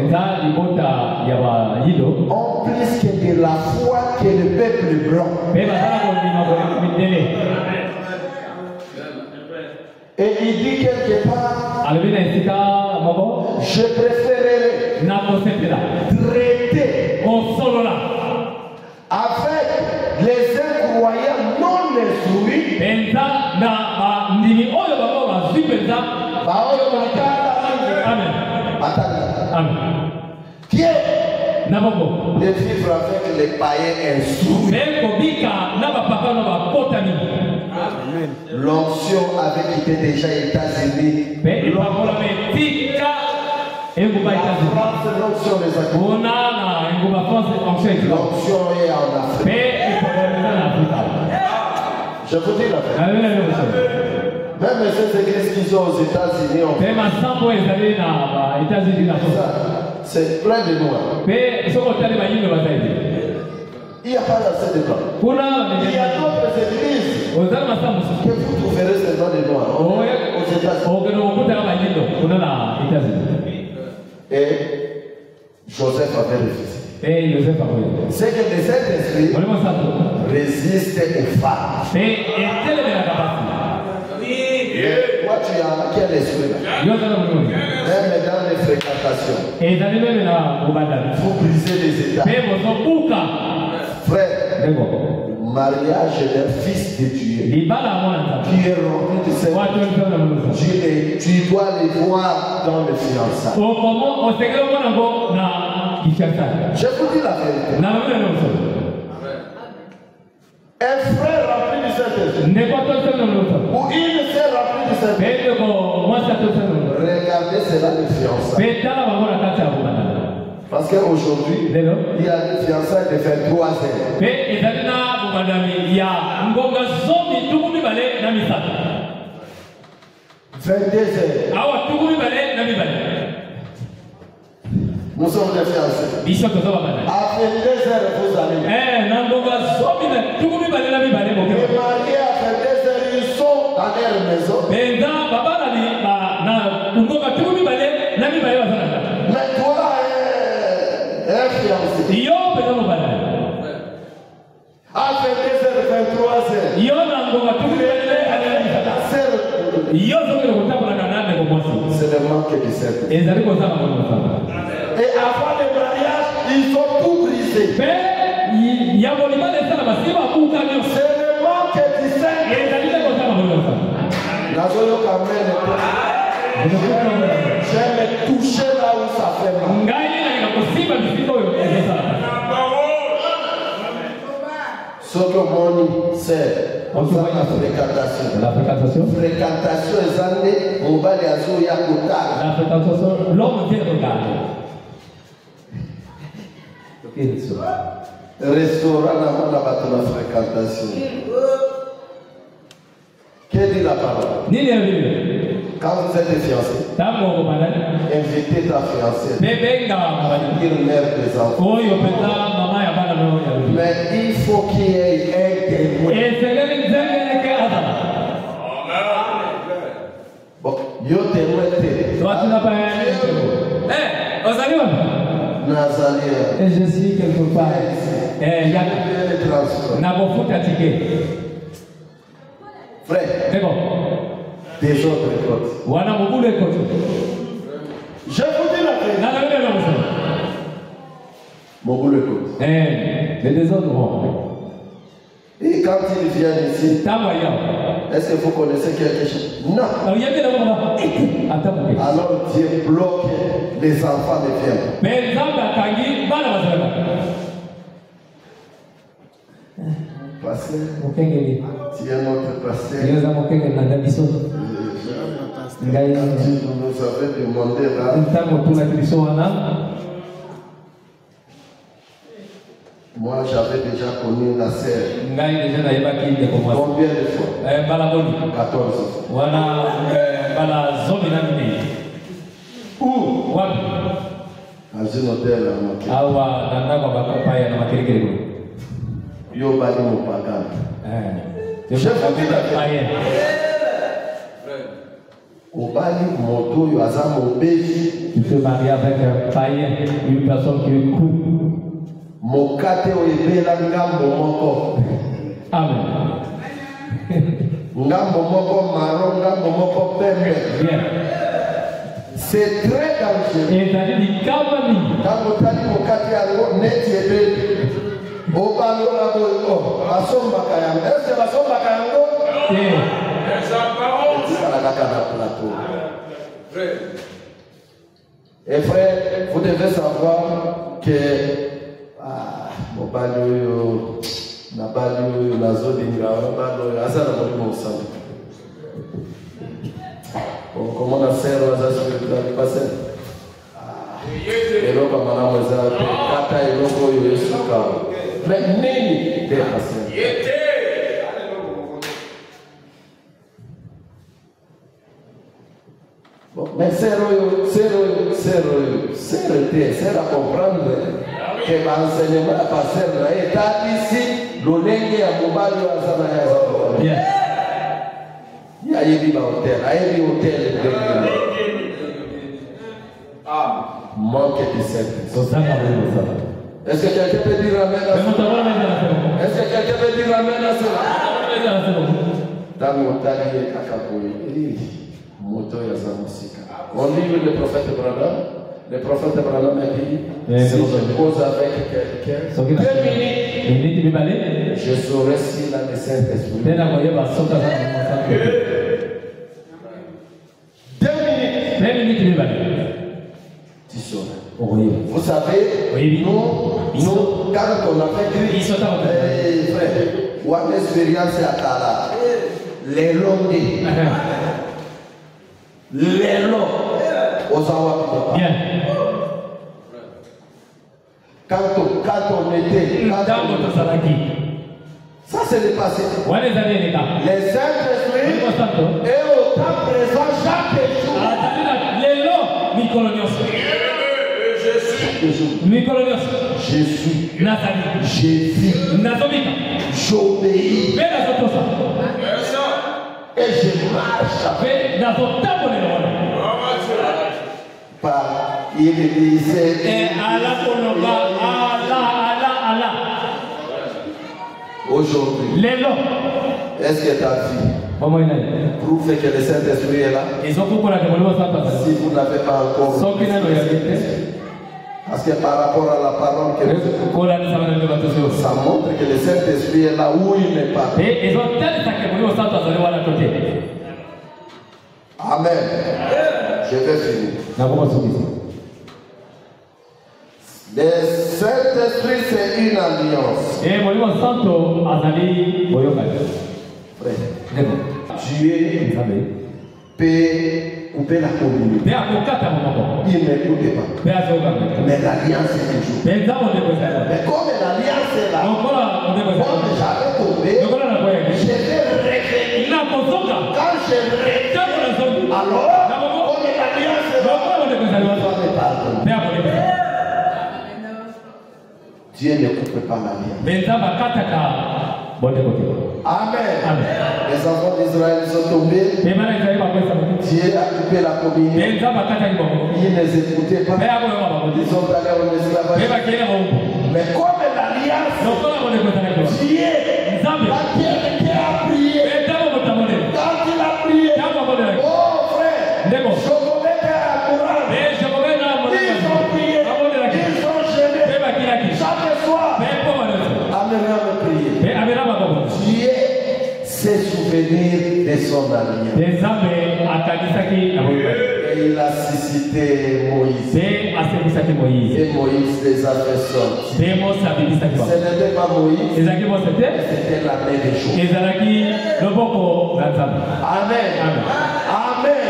S1: ont plus que de la foi que le peuple blanc. Et il dit quelque part, je préférerais traiter avec les incroyants non instruits qui est de vivre avec les païens instruits. L'onction avait quitté déjà les États-Unis. L'onction les a. L'onction est en Afrique. Je vous dis la vérité. Même ces églises qui sont aux États-Unis, c'est plein de noirs. Il n'y a pas assez de blancs. Il y a d'autres églises que vous trouverez seulement des noirs. Aux États-Unis. Et Joseph avait refusé. C'est que les Saint-Esprit résistent aux femmes. Et toi, tu as quel esprit là? Même dans les fréquentations. Il faut briser les états. Frère, mariage d'un fils de Dieu qui est rempli de Saint-Esprit. Tu dois les voir dans le fiançailles. Je vous dis la vérité. Un frère rempli du Saint-Esprit ou une sœur remplie du Saint-Esprit, regardez cela les fiançailles. Parce qu'aujourd'hui, il y a des fiançailles de 23 ans. 22 heures. Nous sommes des fiancés. À 22 heures, vous allez. Les mariés à 22 heures, ils sont dans leur maison. Mais toi, un fiancé. À 22 heures, 23 heures. C'est le manque de cette. Et avant le mariage, ils sont tout brisés. C'est le manque de cette. J'aime toucher là où ça fait mal. Ce que mon c'est la fréquentation. Fréquentation est année, on va les assurer à côté. La fréquentation, l'homme vient regarder. Restaurant la fréquentation. Que dit la parole? Quand vous êtes fiancé, invitez ta fiancée à devenir mère des enfants. Mais il faut qu'il y ait un témoin. Bon, yo témoin.
S3: Et je suis quelque part.
S1: Frère, des autres côtes. Je vous dis la vérité. Mon bout de côte.
S3: Les autres vont.
S1: Et quand ils viennent ici, est-ce que vous connaissez quelque chose? Non. Alors Dieu bloque les enfants de viennent. Pasteur, tu es notre pasteur. Vous nous avez demandé là. Moi j'avais déjà connu la sœur. Combien de fois? 14 fois. Où? Dans un hôtel à Makere. Yo bali mon pagano. Je vous dis la vérité.
S3: Tu te maries avec un païen, une personne qui est crue. Amen. Bien.
S1: C'est très dangereux.
S3: Et ça dit calme-lui.
S1: Et frère, vous devez savoir que comment on a serré à ça sur le passé? Et l'autre, madame, mais nini dépassé. Mais c'est à comprendre que l'enseignement a passé là et t'as ici l'olenge à Mobali à Zanaya. Il y a eu hôtel, manque de service. Est-ce que quelqu'un peut dire amen à ça? Est-ce que quelqu'un peut dire amen à ça? Dans mon talier à Kapoui, moto ya Zamusika. On lit le prophète Branham. Le prophète Branham a dit, si je pose avec quelqu'un, 2 minutes, je saurai s'il a le Saint-Esprit. 2 minutes. Tu sauras. Vous savez, nous, quand on a fait Christ, frère, ou une expérience à Tala, les longs les longs aux Awa.
S3: Bien.
S1: Quand on était. Ça c'est le passé. Les Saint-Esprit est autant présent chaque jour. Jésus. J'obéis. Et je marche par il disait aujourd'hui. Est-ce que ta vie prouve que le Saint-Esprit est là? Si vous n'avez pas encore, parce que par rapport à la parole que ça montre que le Saint-Esprit est là où il n'est pas. Amen. Je vais finir. Le Saint-Esprit, c'est une alliance. Dieu peut couper la communauté. Il n'écoute pas. Mais l'alliance est toujours. Mais comme l'alliance est là, comme j'avais tombé, je vais revenir. Quand je reviens, alors, comme l'alliance est là, Dieu ne coupe pas l'alliance. Amen. Les enfants d'Israël sont tombés. Dieu a coupé la communauté. Ils ne les écoutaient pas. Ils sont allés en esclavage. Mais comme l'alliance, Dieu a prié. Quand il a prié, oh frère, ils ont prié. Ils ont gêné. Chaque soir, Abraham priait. Dieu s'est souvenu de son alliance. Et il a suscité Moïse. Et Moïse les a fait sortir. Ce n'était pas Moïse, c'était la main des choses. Amen. Amen.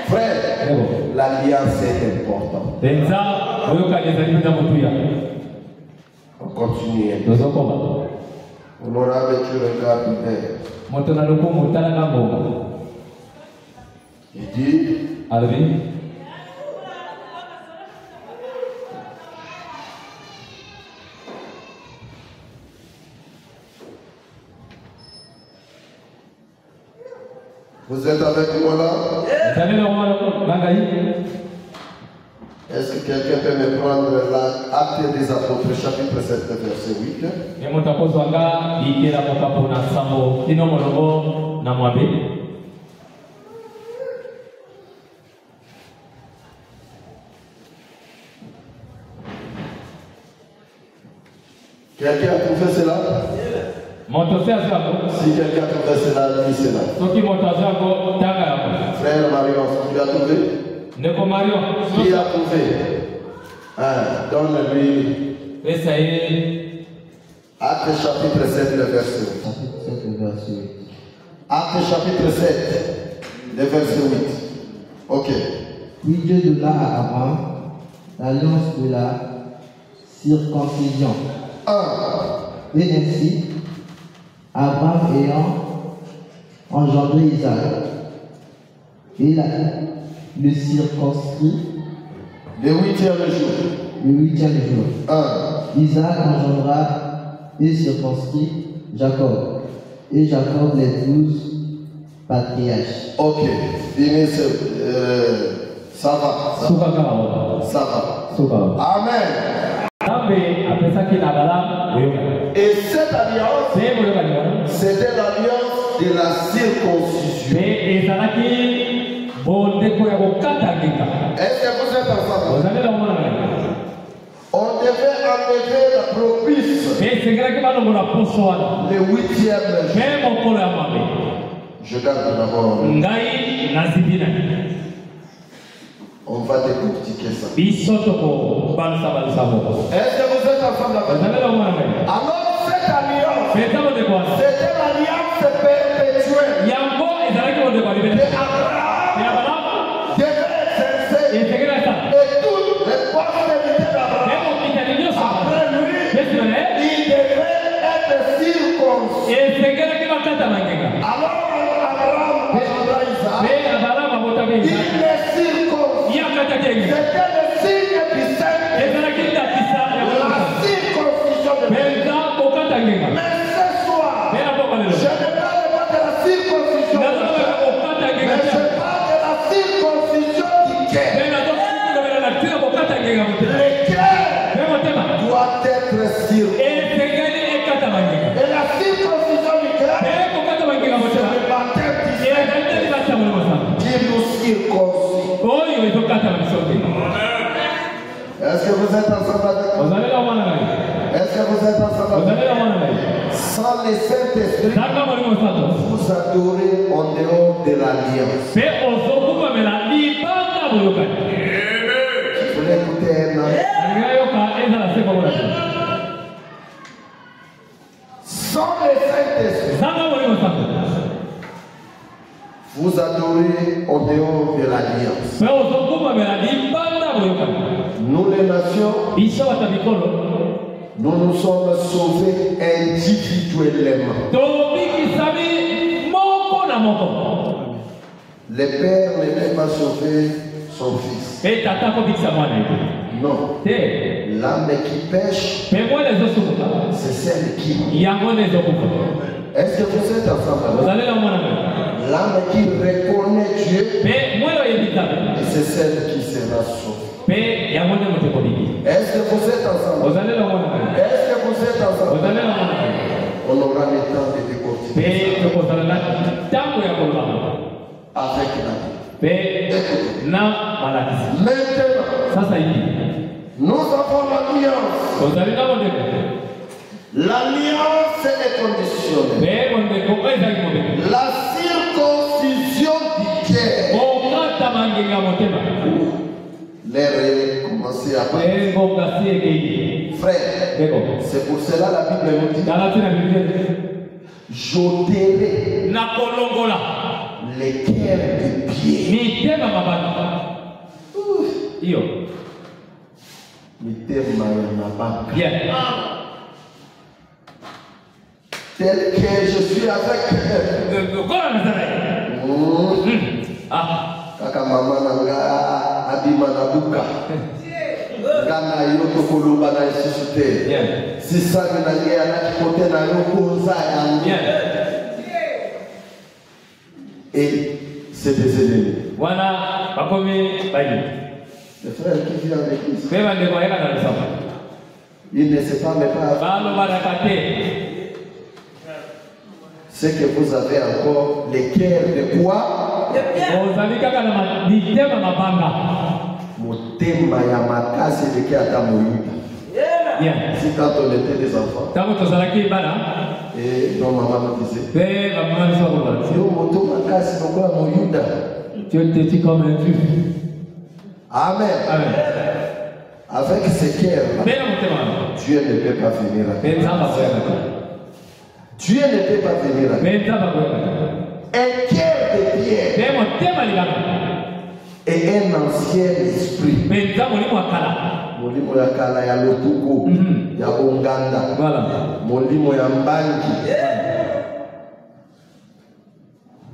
S1: Frère, l'alliance est importante. On continue. Honorable, tu regardes bien. Il dit, Vous êtes avec moi là? Est-ce que quelqu'un peut me prendre l'acte des apôtres, chapitre 7, verset 8? Quelqu'un a trouvé cela? Si quelqu'un a trouvé cela, dis cela. Frère Marion, tu as trouvé? Qui a trouvé? Donne-lui. Acte chapitre 7, le verset 8. Acte chapitre 7, le verset 8. Ok.
S4: Puis Dieu donna à Abraham l'alliance de la circoncision. Et ainsi, Abraham ayant engendré Isaac, et le circonscrit
S1: le 8e jour.
S4: Isaac engendra et circonscrit Jacob, et Jacob les 12 patriarches.
S1: Ok, ça va. Amen. Et cette alliance, c'était l'alliance de la circoncision. Est-ce que vous êtes ensemble? On devait enlever la propice le 8e jour. Je garde d'abord. On va décortiquer ça. Est-ce que vous êtes ensemble avec moi? Alors cette alliance, c'était l'alliance perpétuelle. Et Abraham devait exercer. Et toutes les postérités d'Abraham après lui, il devait être circoncis. Alors Abraham engendra Isaac. Il est circoncis. C'était le signe du Saint. La circoncision de Dieu. Mais ce soir, je ne parle pas de la circoncision de Dieu, mais je parle de la circoncision du cœur. Le cœur doit être circoncis. Et la circoncision du cœur, c'est le baptême du Saint qui nous circoncis. Est-ce que vous êtes ensemble avec moi? Est-ce que vous êtes ensemble avec moi? Sans le Saint-Esprit, vous adorez en dehors de l'alliance. Je voulais écouter un an. Sans le Saint-Esprit, vous adorez en dehors de l'alliance. Nous les nations, nous nous sommes sauvés individuellement. Le père ne peut pas sauver son fils. Non. L'âme qui pêche, c'est celle qui. Est-ce que vous êtes ensemble? L'âme qui reconnaît Dieu, c'est celle qui sera sauvée. Est-ce que vous êtes ensemble? Est-ce que vous êtes ensemble? On aura le temps de décortiquer avec la vie. Maintenant, nous avons l'alliance. L'alliance est conditionnelle. La circoncision du cœur. L'air est commencé à parler. Frère, c'est pour cela la Bible nous dit j'ôterai les cœurs de pied. Tel que je suis avec kaka mama nanga abima na buka kana yoto koloba na isusute si sabe na ngea na kikote na yoko za yangu et c'est des ennemis.
S3: Wana bakomi bayi.
S1: Le frère qui vient avec Christ,
S3: Beba ndeko yeka na lisama.
S1: il ne sait pas mais pas
S3: Balo barakate.
S1: c'est que vous avez encore les cœurs de quoi?
S3: Ozali kaka na mitema mabanga.
S1: Motema ya makasi de ata moyuda.
S3: Bien.
S1: Si quand on était des enfants,
S3: Tango tozalaki bana.
S1: et nos mamans nous disaient,
S3: Be ba mama so ko.
S1: yo moto makasi lokola moyuda.
S3: Tu étais comme un juif.
S1: Amen.
S3: Amen.
S1: Avec ces cœurs-là,
S3: Bela motema.
S1: Dieu ne peut pas venir à
S3: Ben zamba ko yaka.
S1: Dieu ne peut pas venir à
S3: Ben zamba ko yaka.
S1: un cœur de pierre
S3: Be motema libanga.
S1: et un ancien esprit.
S3: Ben zamba ni mwakala.
S1: Molimo ya kala ya lotuko, ya onganda,
S3: Voilà.
S1: molimo ya mbangi,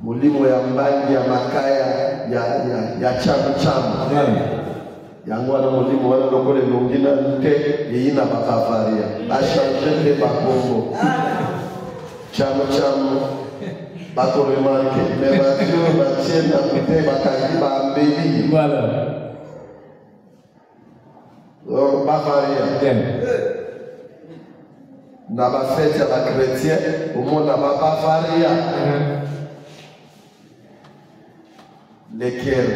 S1: molimo ya mbangi ya makaya ya chamu. Yango wana molimo wana lokole longina te yina bakafaria. A changer de bakongo. Chamu. Bato remarque, mais batio batiena kute bakangi ba mbeli.
S3: Voilà.
S1: Bafaria.
S3: Bien.
S1: Na ba fête ya ba chrétien, au monde na ba bafaria. Les cœurs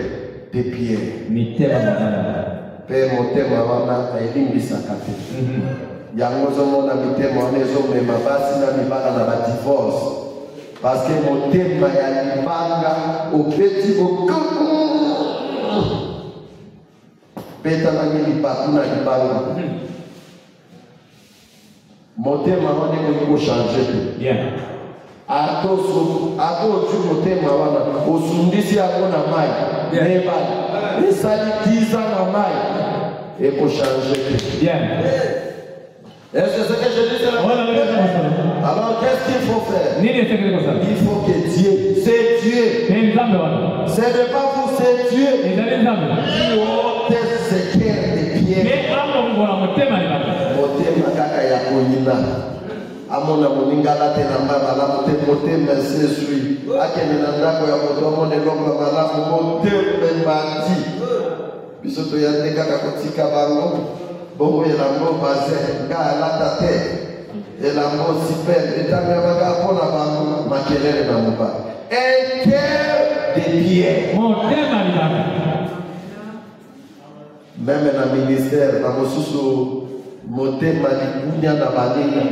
S1: de pierre.
S3: Mitema mabanga.
S1: Pe motema wana elimbisaka te. Yango ozomona mitema wana ezomema basi na mibala na badivorce. Parce que motema ya libanga obeti bokumu. Peta na lipaku na libanga. Motema wana eko changer te.
S3: Bien.
S1: Ato tu motema wana osundisi yango na mai. Nebala. Esali 10 ans na mai. Eko changer te.
S3: Bien.
S1: Est-ce que ce que je dis c'est la
S3: Voilà,
S1: Alors qu'est-ce qu'il faut faire? Il faut que Dieu, c'est Dieu. Ce n'est pas vous, c'est Dieu. Qui ôte ce cœur de pierre. Motema kaka ya konina. Amona moningala te na mbaba la motema sesui. Akene na ndako ya moto amone longa malamu motema mati. Bisoto ya ndeka kakotika bango. Bongo elango baze nga alata te elango super etamyamaga mpona bango makelele na mobali un cœur de pierre. Même na ministère na mosusu motema likunya na baninga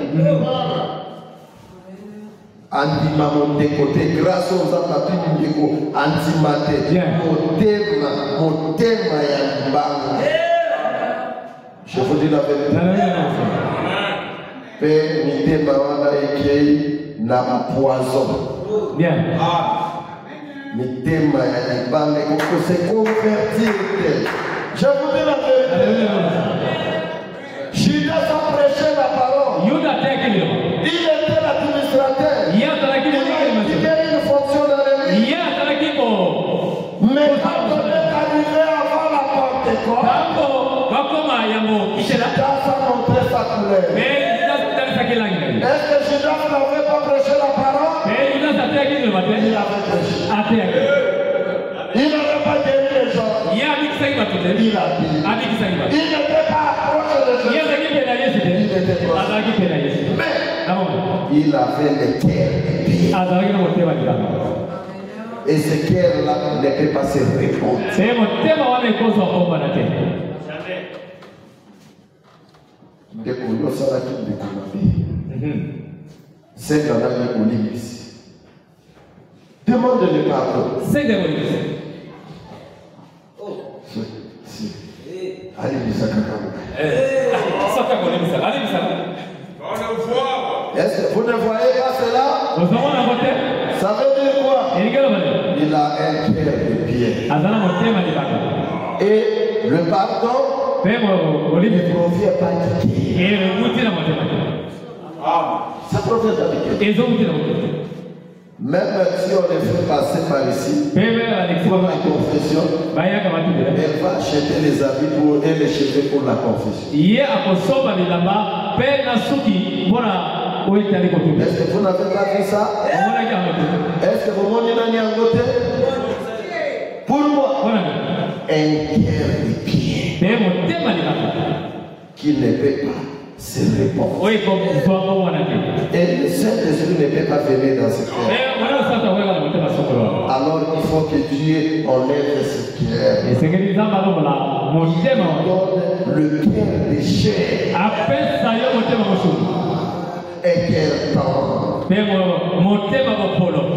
S1: andima mondeko te grâce aux apapi mondeko andima te motema ya libanga. Je vous dis la vérité. Père, mitema wana ekei na poison.
S3: Bien.
S1: Mitema ya libanga eko se convertir. Je vous dis la vérité. Judas a prêché la parole. Il était l'administrateur. Il avait une fonction dans l'église. Mais quand on est arrivé avant la Pentecôte, Judas a montré sa couleur. Est-ce que Judas n'avait pas prêché la parole? Il avait prêché. Il n'avait pas guéri les gens. Il a dit. Il n'était pas approché de Jésus. Il était proche. Mais il avait le cœur. Et ce cœur-là ne peut pas se répondre. C'est dans la police. Demande-le pardon. Allez, est-ce que vous ne voyez pas cela? Ça veut dire quoi? Il a un cœur de pierre. Et le pardon ne provient pas du cœur. Ça provient pas du cœur. Même si on les fait passer par ici, pour la confession, elle va acheter les habits et les cheveux pour la confession. Est-ce que vous n'avez pas vu ça? Est-ce que vous m'avez dit à côté? qui ne peut pas se répondre. Et le Saint-Esprit ne peut pas venir dans ce cœur. Alors il faut que Dieu enlève ce cœur. Il donne le cœur de chair. Et cœur tendre.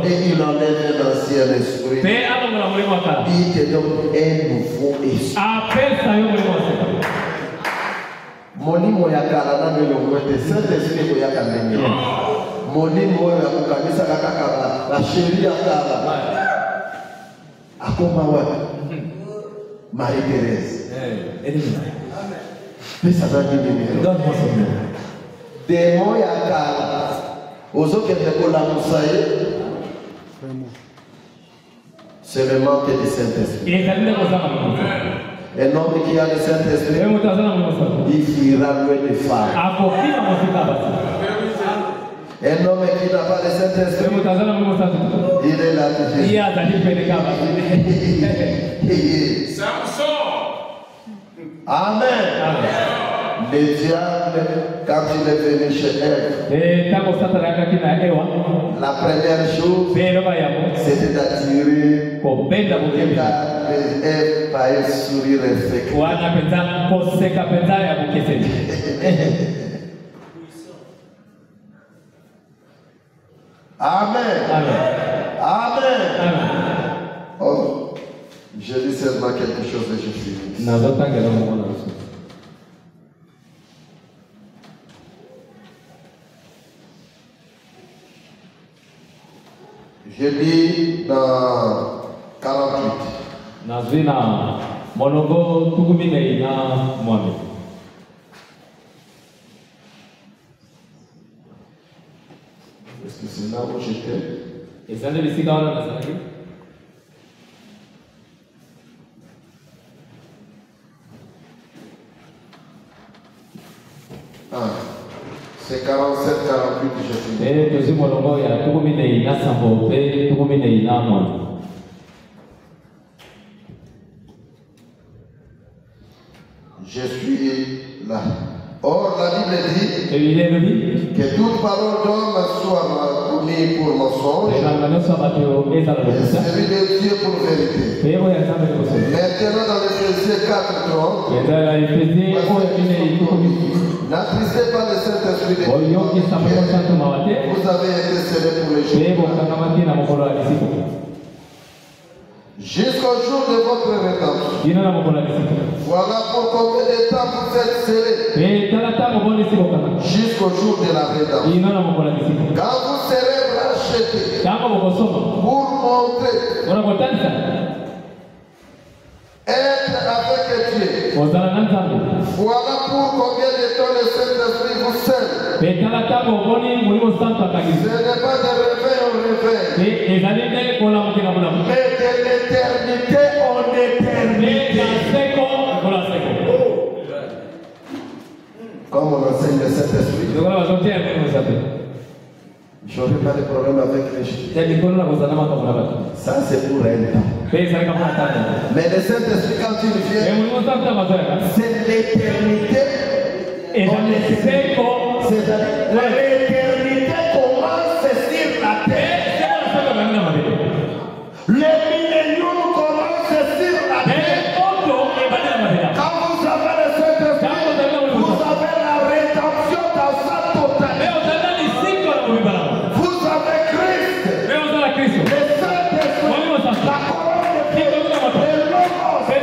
S1: Et il enlève l'ancien esprit. Il te donne un nouveau esprit. Molimo ya kala na melo mwete Saint-Esprit ko ya kalenge. Molimo ya kukanisa kaka la sheria kala. Akoma wa Marie-Thérèse. Mais ça va dire démon ya kala. Ozo kende ko la musaye. C'est le manque du Saint-Esprit. Un homme qui a le Saint-Esprit, il fuira loin des femmes. Un homme qui n'a pas le Saint-Esprit, il est là toujours. Amen. Le diable, quand il est venu chez elle, la première chose, c'était d'attirer Ève par un sourire infecté. Amen. Amen. Oh, je dis seulement quelque chose et je finis. Je lis dans 48.
S3: Nazina monogo tukumine ina mwami.
S1: Est-ce que c'est là où j'étais?
S3: Et ça ne visite pas la nationalité?
S1: C'est 47, 48 que je finis.
S3: Et deuxième monogo ya tukumine ina sambo pe tukumine ina mwami.
S1: Je suis là. Or, la Bible dit que toute parole d'homme soit commise pour mensonge et celui de Dieu pour vérité. Maintenant, dans l'Éphésiens 4:30, n'attristez pas le Saint-Esprit de Dieu. Vous avez été scellés pour les jours. Jusqu'au jour de votre rédemption. Voilà pour combien de temps vous êtes scellés. Jusqu'au jour de la rédemption. Quand vous serez rachetés pour montrer être avec Dieu. Voilà pour combien de temps le Saint-Esprit vous scelle. Ce n'est pas de réveil en réveil, mais de l'éternité en éternité. Comme on enseigne le Saint-Esprit, je n'aurai pas de problème avec les gens. Ça, c'est pour un temps. Mais le Saint-Esprit, quand il vient, c'est l'éternité. Et l'éternité commence sur la terre. Le millénium commence sur la terre. Quand vous avez le Saint-Esprit, vous avez la rédemption dans sa totalité. Vous avez Christ, le Saint-Esprit, la couronne de Dieu, le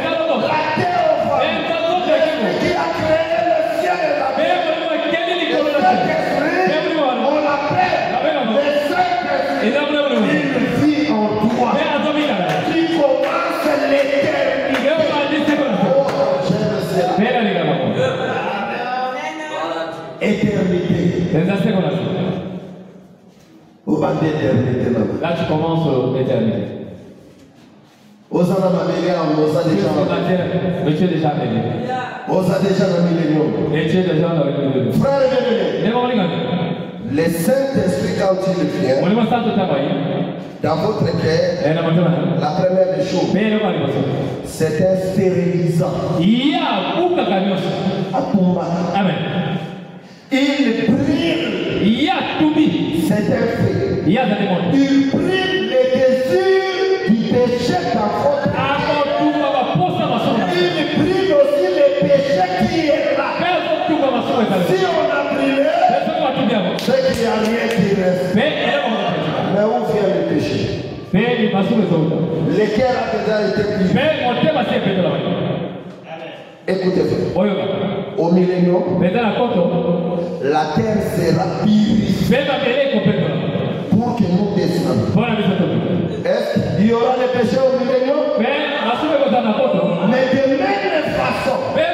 S1: Logos, la théophanie, qui a créé le ciel et la terre. Le Saint-Esprit, on l'appelle le Saint-Esprit. Il vit en toi, qui commence l'éternité. Oh, j'aime cela. Éternité. Au bas d'éternité là.
S3: Là, tu commences l'éternité.
S1: Osana Mamélia, on a déjà.
S3: Mais tu es déjà venu.
S1: On a déjà le millénium.
S3: Et tu es déjà dans le millénium.
S1: Frère et le Saint-Esprit, quand il vient dans votre cœur, la première des choses, c'est un stérilisant. Il brille. C'est un fait. Il brille les désirs du péché dans votre vie. Il brille aussi les péchés qui est là. Si on a brillé, c'est qu'il n'y a rien qui reste. Mais où vient le péché? Le cœur a déjà été brillé. Écoutez-vous. Au millénium, la terre sera purifiée pour que nous descendions. Est-ce qu'il y aura des péchés au millénium? Mais de même façon que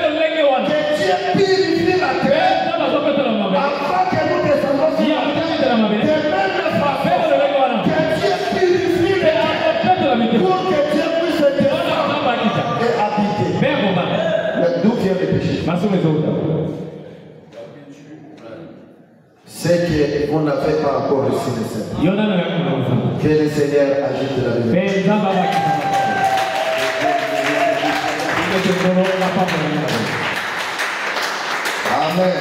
S1: Dieu purifie la terre afin que nous descendions sur la terre. De même façon que Dieu purifie la terre pour que Dieu puisse descendre et habiter. Mais d'où vient le péché? C'est que vous n'avez pas encore reçu le Seigneur. Que le Seigneur ajoute la vérité. Amen.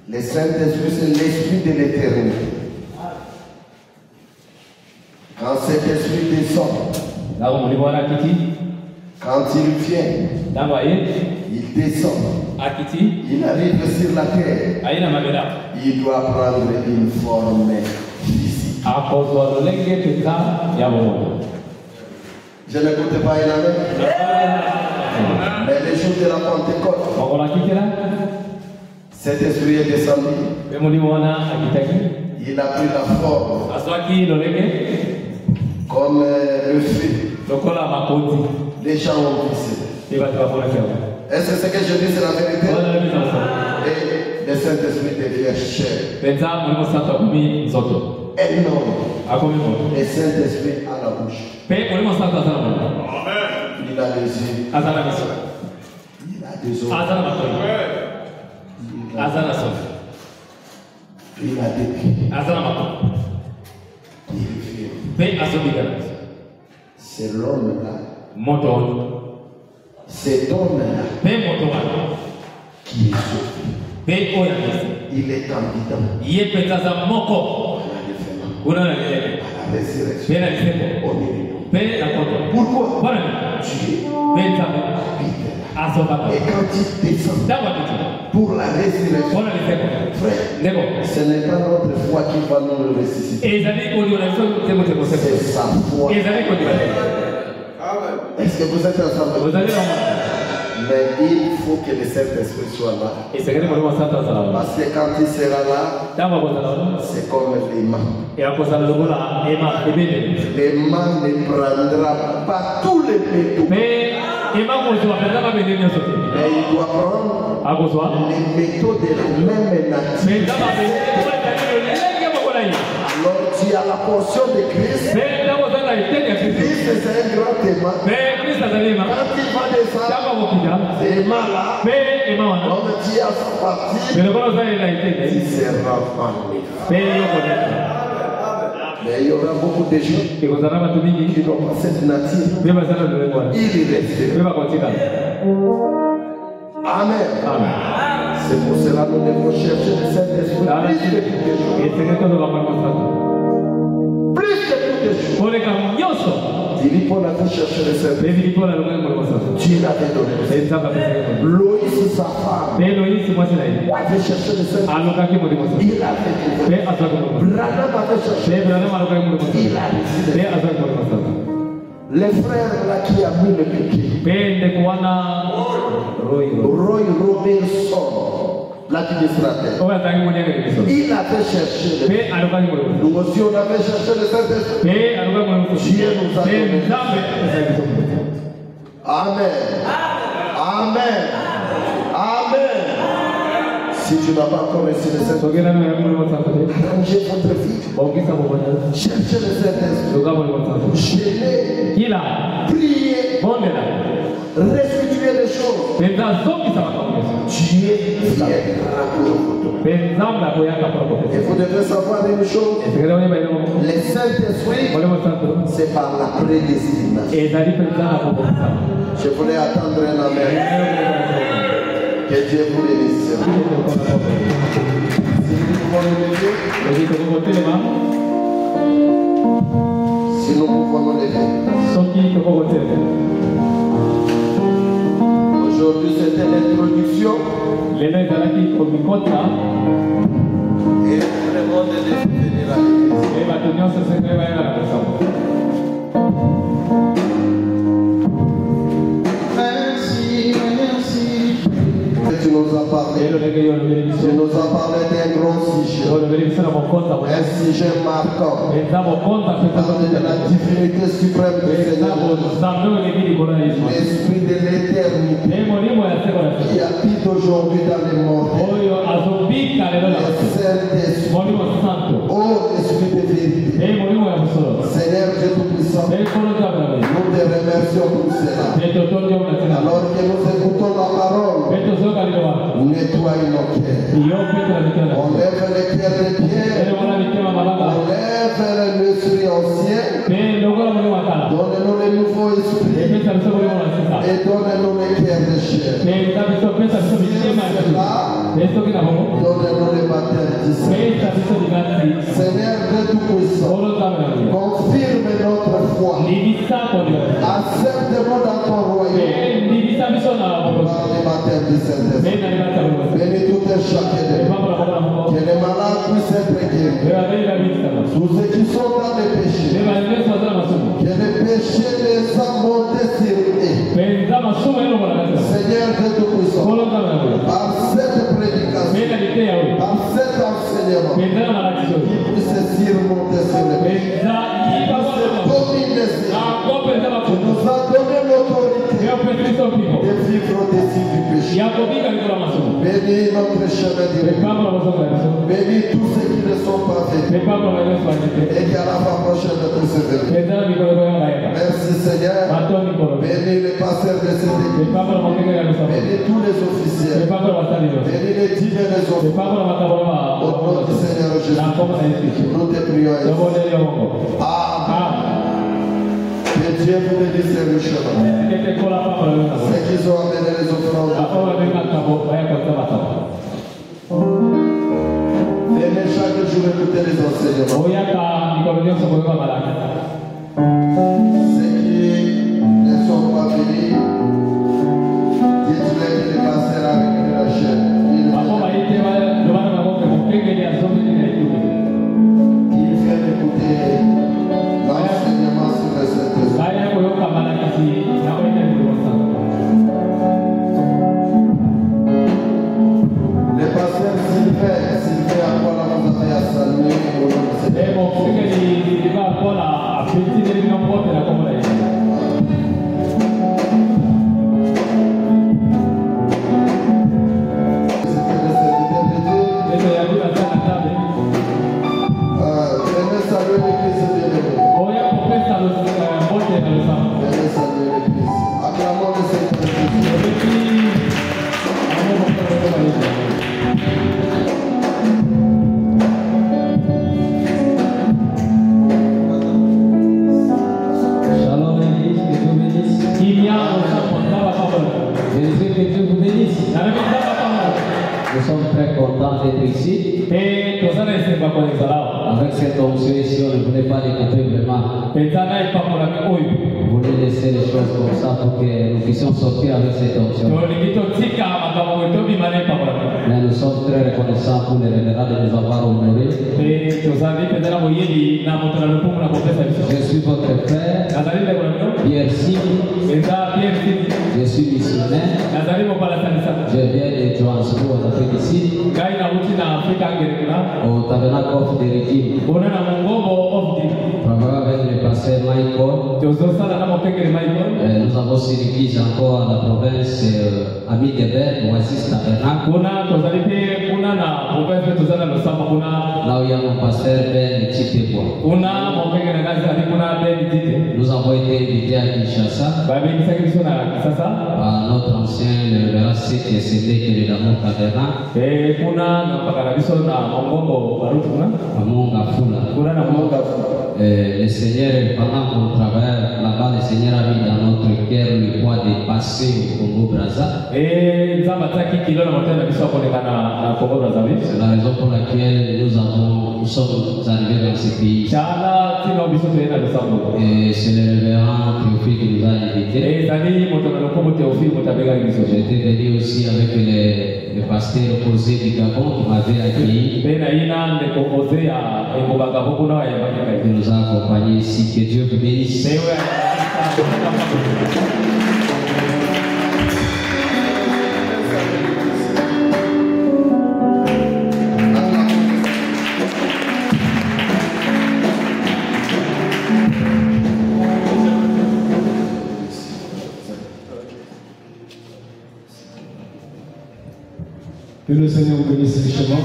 S1: Le Saint-Esprit, c'est l'Esprit de l'éternité. Quand cet esprit descend, quand il vient, il descend, il arrive sur la terre, il doit prendre une forme physique. Je n'écoute pas il avait. Mais les jours de la Pentecôte, cet esprit est descendu. Il a pris la forme comme le feu. Les gens ont vu. Est-ce que ce que je dis c'est la vérité? Et le Saint-Esprit devient chair. Énorme. Le Saint-Esprit à la bouche. Il a les yeux. Il a des oreilles. Il a des pieds. Il est c'est l'homme là. Cet homme-là qui est sauvé. Il est candidat à la résurrection. Pourquoi? Dieu habite. Et quand il descend pour la résurrection, frère, ce n'est pas notre foi qui va nous ressusciter. C'est sa foi. Est-ce que vous êtes ensemble? Mais il faut que le Saint-Esprit soit là. Parce que quand il sera là, c'est comme l'aimant. L'aimant ne prendra pas tous les métaux. Mais il doit prendre les métaux de la même nature. Alors tu as la portion de Christ. Christ c'est un grand aimant. Quand il va descendre, c'est aimant là. Comme tu as sa partie, il sera fanné. Mais il y aura beaucoup de gens qui n'ont pas cette nature. Il restera. Amen. C'est pour cela que nous devons chercher le Saint-Esprit plus que toutes les choses. Philippe avait cherché le Saint-Esprit. Dieu l'avait donné. Loïs, sa femme, avait cherché le Saint-Esprit. Il avait trouvé. Branham avait cherché. Il a reçu. Les frères là qui a mis le piquet. Roy Robinson, l'administrateur. Il avait cherché le. Nous aussi on avait cherché le Saint-Esprit. Dieu nous a donné. Amen. Amen. Amen. Si tu n'as pas encore reçu le Saint-Esprit, arrangez votre vie. Cherchez le Saint-Esprit. Gênez. Priez. Restituez les choses. Dieu viendra pour vous. Et vous devez savoir une chose. Le Saint-Esprit, c'est par la prédestination. Je voulais attendre un amen. Que Que Dieu vous bénisse. Si nous pouvons nous lever. Si nous pouvons nous lever. Aujourd'hui, c'était l'introduction. Et tout le monde est venir à l'église. Tu nous as parlé d'un grand sujet, un sujet marquant, parler de la divinité suprême du Seigneur, l'esprit de l'éternité qui habite aujourd'hui dans les mondes, le Saint-Esprit, oh Esprit de vérité, Seigneur Dieu Tout-Puissant, nous te remercions pour cela. Alors que nous écoutons la parole, nettoie nos cœurs. On lève les cœurs de pierre. On lève l'esprit ancien. Donne-nous le nouveau esprit. Et donne-nous les cœurs de chair. Donne-nous le baptême du Saint-Esprit. Seigneur Dieu Tout-Puissant, confirme notre foi. Accepte-nous dans ton royaume. Par le baptême du Saint-Esprit. Bénis tout et chacun de nous. Que les malades puissent être guéris. Tous ceux qui sont dans les péchés. Que les péchés les a montés sur eux. Seigneur Dieu Tout-Puissant, par cette prédication, par cet enseignement, qui puisse surmonter sur les péchés. Tu nous as donné l'autorité de vivre au-dessus du péché. Bénis notre chemin direct. Bénis tous ceux qui ne sont pas venus. Et qu'à la fin prochaine de tous ces venus. Merci Seigneur. Bénis les pasteurs de cette église. Bénis tous les officiels. Bénis les divins et les officiels. Au nom du Seigneur Jésus. Nous te prions. Amen. Que Dieu vous bénisse richement. Ceux qui ont amené les offrandes. Venez chaque jour écouter les enseignements. Ceux qui ne sont pas venus, dites-les que les pasteurs avec la chaîne. Ils viennent écouter l'enseignement sur le Saint-Esprit. Les pasteurs Sylvain, à quoi la vous avez à saluer au nom de Seigneur. Venez saluer l'église bien-aimée. Venez saluer l'église. Acclamons le
S3: Shalom l'église, que Dieu bénisse. Jésus, que Dieu vous bénisse. Nous sommes très contents d'être ici. Avec cette onction ici, on ne voulait pas l'écouter vraiment. On voulait laisser les choses comme ça pour que nous puissions sortir avec cette onction. Mais nous sommes très reconnaissants pour les révérends de nous avoir honorés. Je suis votre frère, Pierre Sidi. Je suis missionnaire. Je viens de Johannesburg, en Afrique du Sud, au tabernacle of the Redeemed. Travaillant avec le pasteur Michael. Nous avons aussi l'église encore à la province Amidebel, Oasis Tabernacle. Là où il y a mon pasteur Ben Titebois. Nous avons été invités à Kinshasa par notre ancien révérend qui est cédé que est dans mon tabernacle. Le Seigneur, pendant qu'on travaille la là-bas, le Seigneur a mis dans notre cœur le poids de passer au Congo-Brazza. C'est la raison pour laquelle nous sommes arrivés dans ce pays. Et c'est le révérend Théophile qui nous a invités. J'étais venu aussi avec le pasteur opposé du Gabon qui m'avait accueilli. Il nous a accompagnés ici. Que Dieu vous bénisse.
S5: Que le Seigneur vous bénisse richement.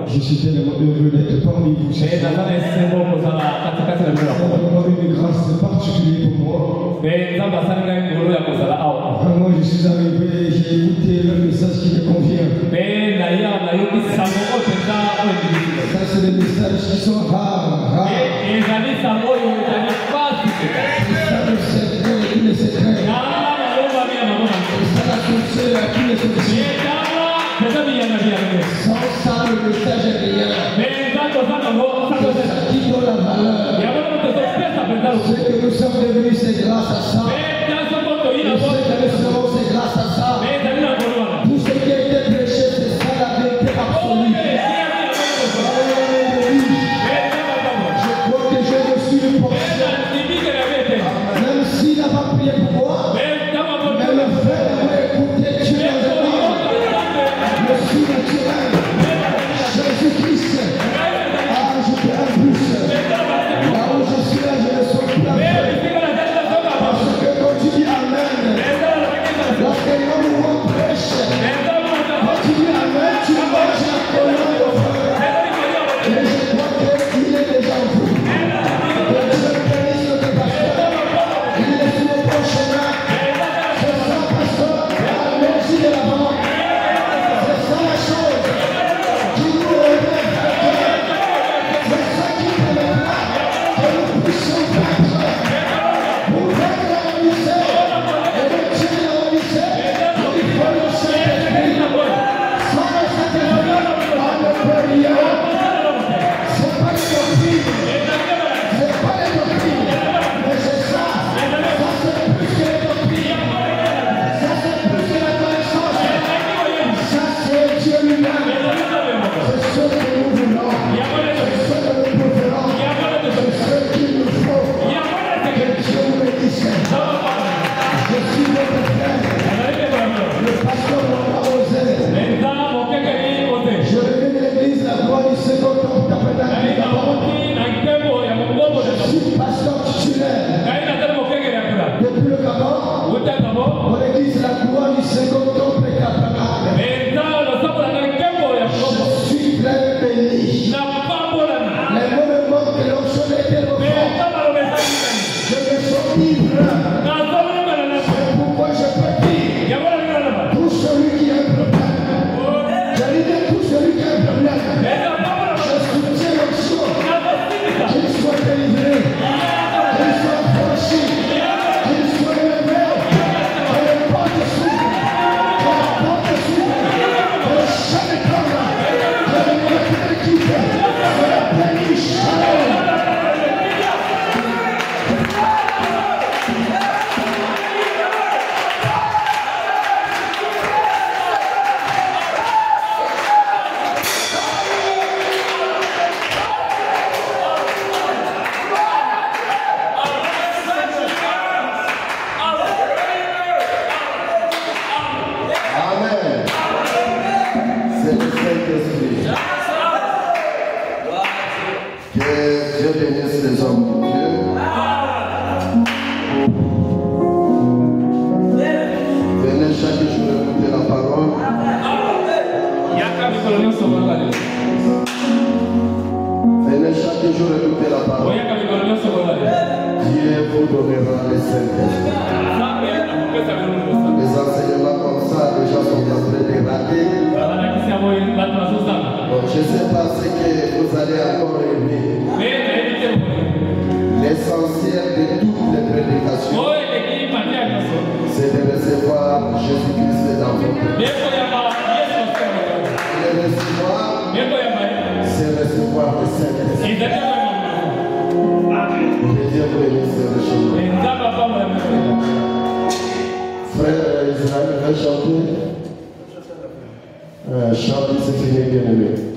S5: Je suis tellement heureux d'être parmi vous. C'est vraiment une grâce particulière pour moi. Vraiment, je suis arrivé et j'ai écouté le message qui me convient. Ça, c'est des messages qui sont rares. C'est ça le secret et tous les secrets. C'est ça la sorcière et tous les sorciers. Sans ça, le message est rien. C'est ça qui donne la valeur. Ce que nous sommes devenus, c'est grâce à ça. Ce que nous serons, c'est grâce à ça. Tout ce qui a été prêché, c'est ça la vérité absolue. Je crois que j'ai reçu une portion. Même s'il n'a pas prié pour moi, mais le fait d'avoir écouté Dieu dans le surnaturel, Jésus-Christ, je te impulse. Là où je suis là, je ne sens plus la paix. Parce que quand tu dis Amen, lorsqu'un homme prêche, quand tu dis Amen, tu manges la colonne de feu. Et je crois qu'il est déjà en vous. Que Dieu bénisse notre pasteur. Il est sur le bon chemin. C'est ça, pasteur, la magie de la maman. C'est ça la chose qui nous relève. C'est ça qui permettra que nous puissions vaincre. Pour vaincre la misère et de tuer la misère, il faut le Saint-Esprit. Sans le Saint-Esprit, on ne peut rien. C'est pas les doctrines. C'est pas les doctrines. Mais c'est ça. Ça, c'est plus que les doctrines. Ça, c'est plus que la connaissance. Ça, c'est Dieu lui-même. C'est ce que nous voulons. C'est ce que nous préférons. C'est ce qu'il nous faut. Que Dieu nous bénisse. Je suis votre frère, le pasteur Osé. Je reviens de l'église La Gloire du Second Temple Tabernacle du Gabon. Je suis pasteur titulaire depuis le Gabon, dans l'église La Gloire du Second Temple Tabernacle. Je suis très béni. Les mots me manquent que l'onction était refaite. Je me sens libre. C'est pourquoi je peux dire pour celui qui a un problème. J'allais dire pour celui qui a un problème. Je soutiens l'onction. Qu'il soit délivré. Qu'il soit franchi. Qu'il soit élevé. Que le porte s'ouvre. Que la porte s'ouvre. Que le champ étendre. Que le moteur quitte. Que la péniche chaleur.
S1: Amen. C'est le Saint-Esprit. Que Dieu bénisse les hommes de Dieu. Venez chaque jour écouter la parole. Venez chaque jour écouter la parole. Dieu vous donnera les Saint-Esprit. Les enseignements comme ça, les gens sont en train de rater. Donc, je ne sais pas ce que vous allez encore aimer. L'essentiel, aimerait chanter? Chante, c'est fini, bien aimé.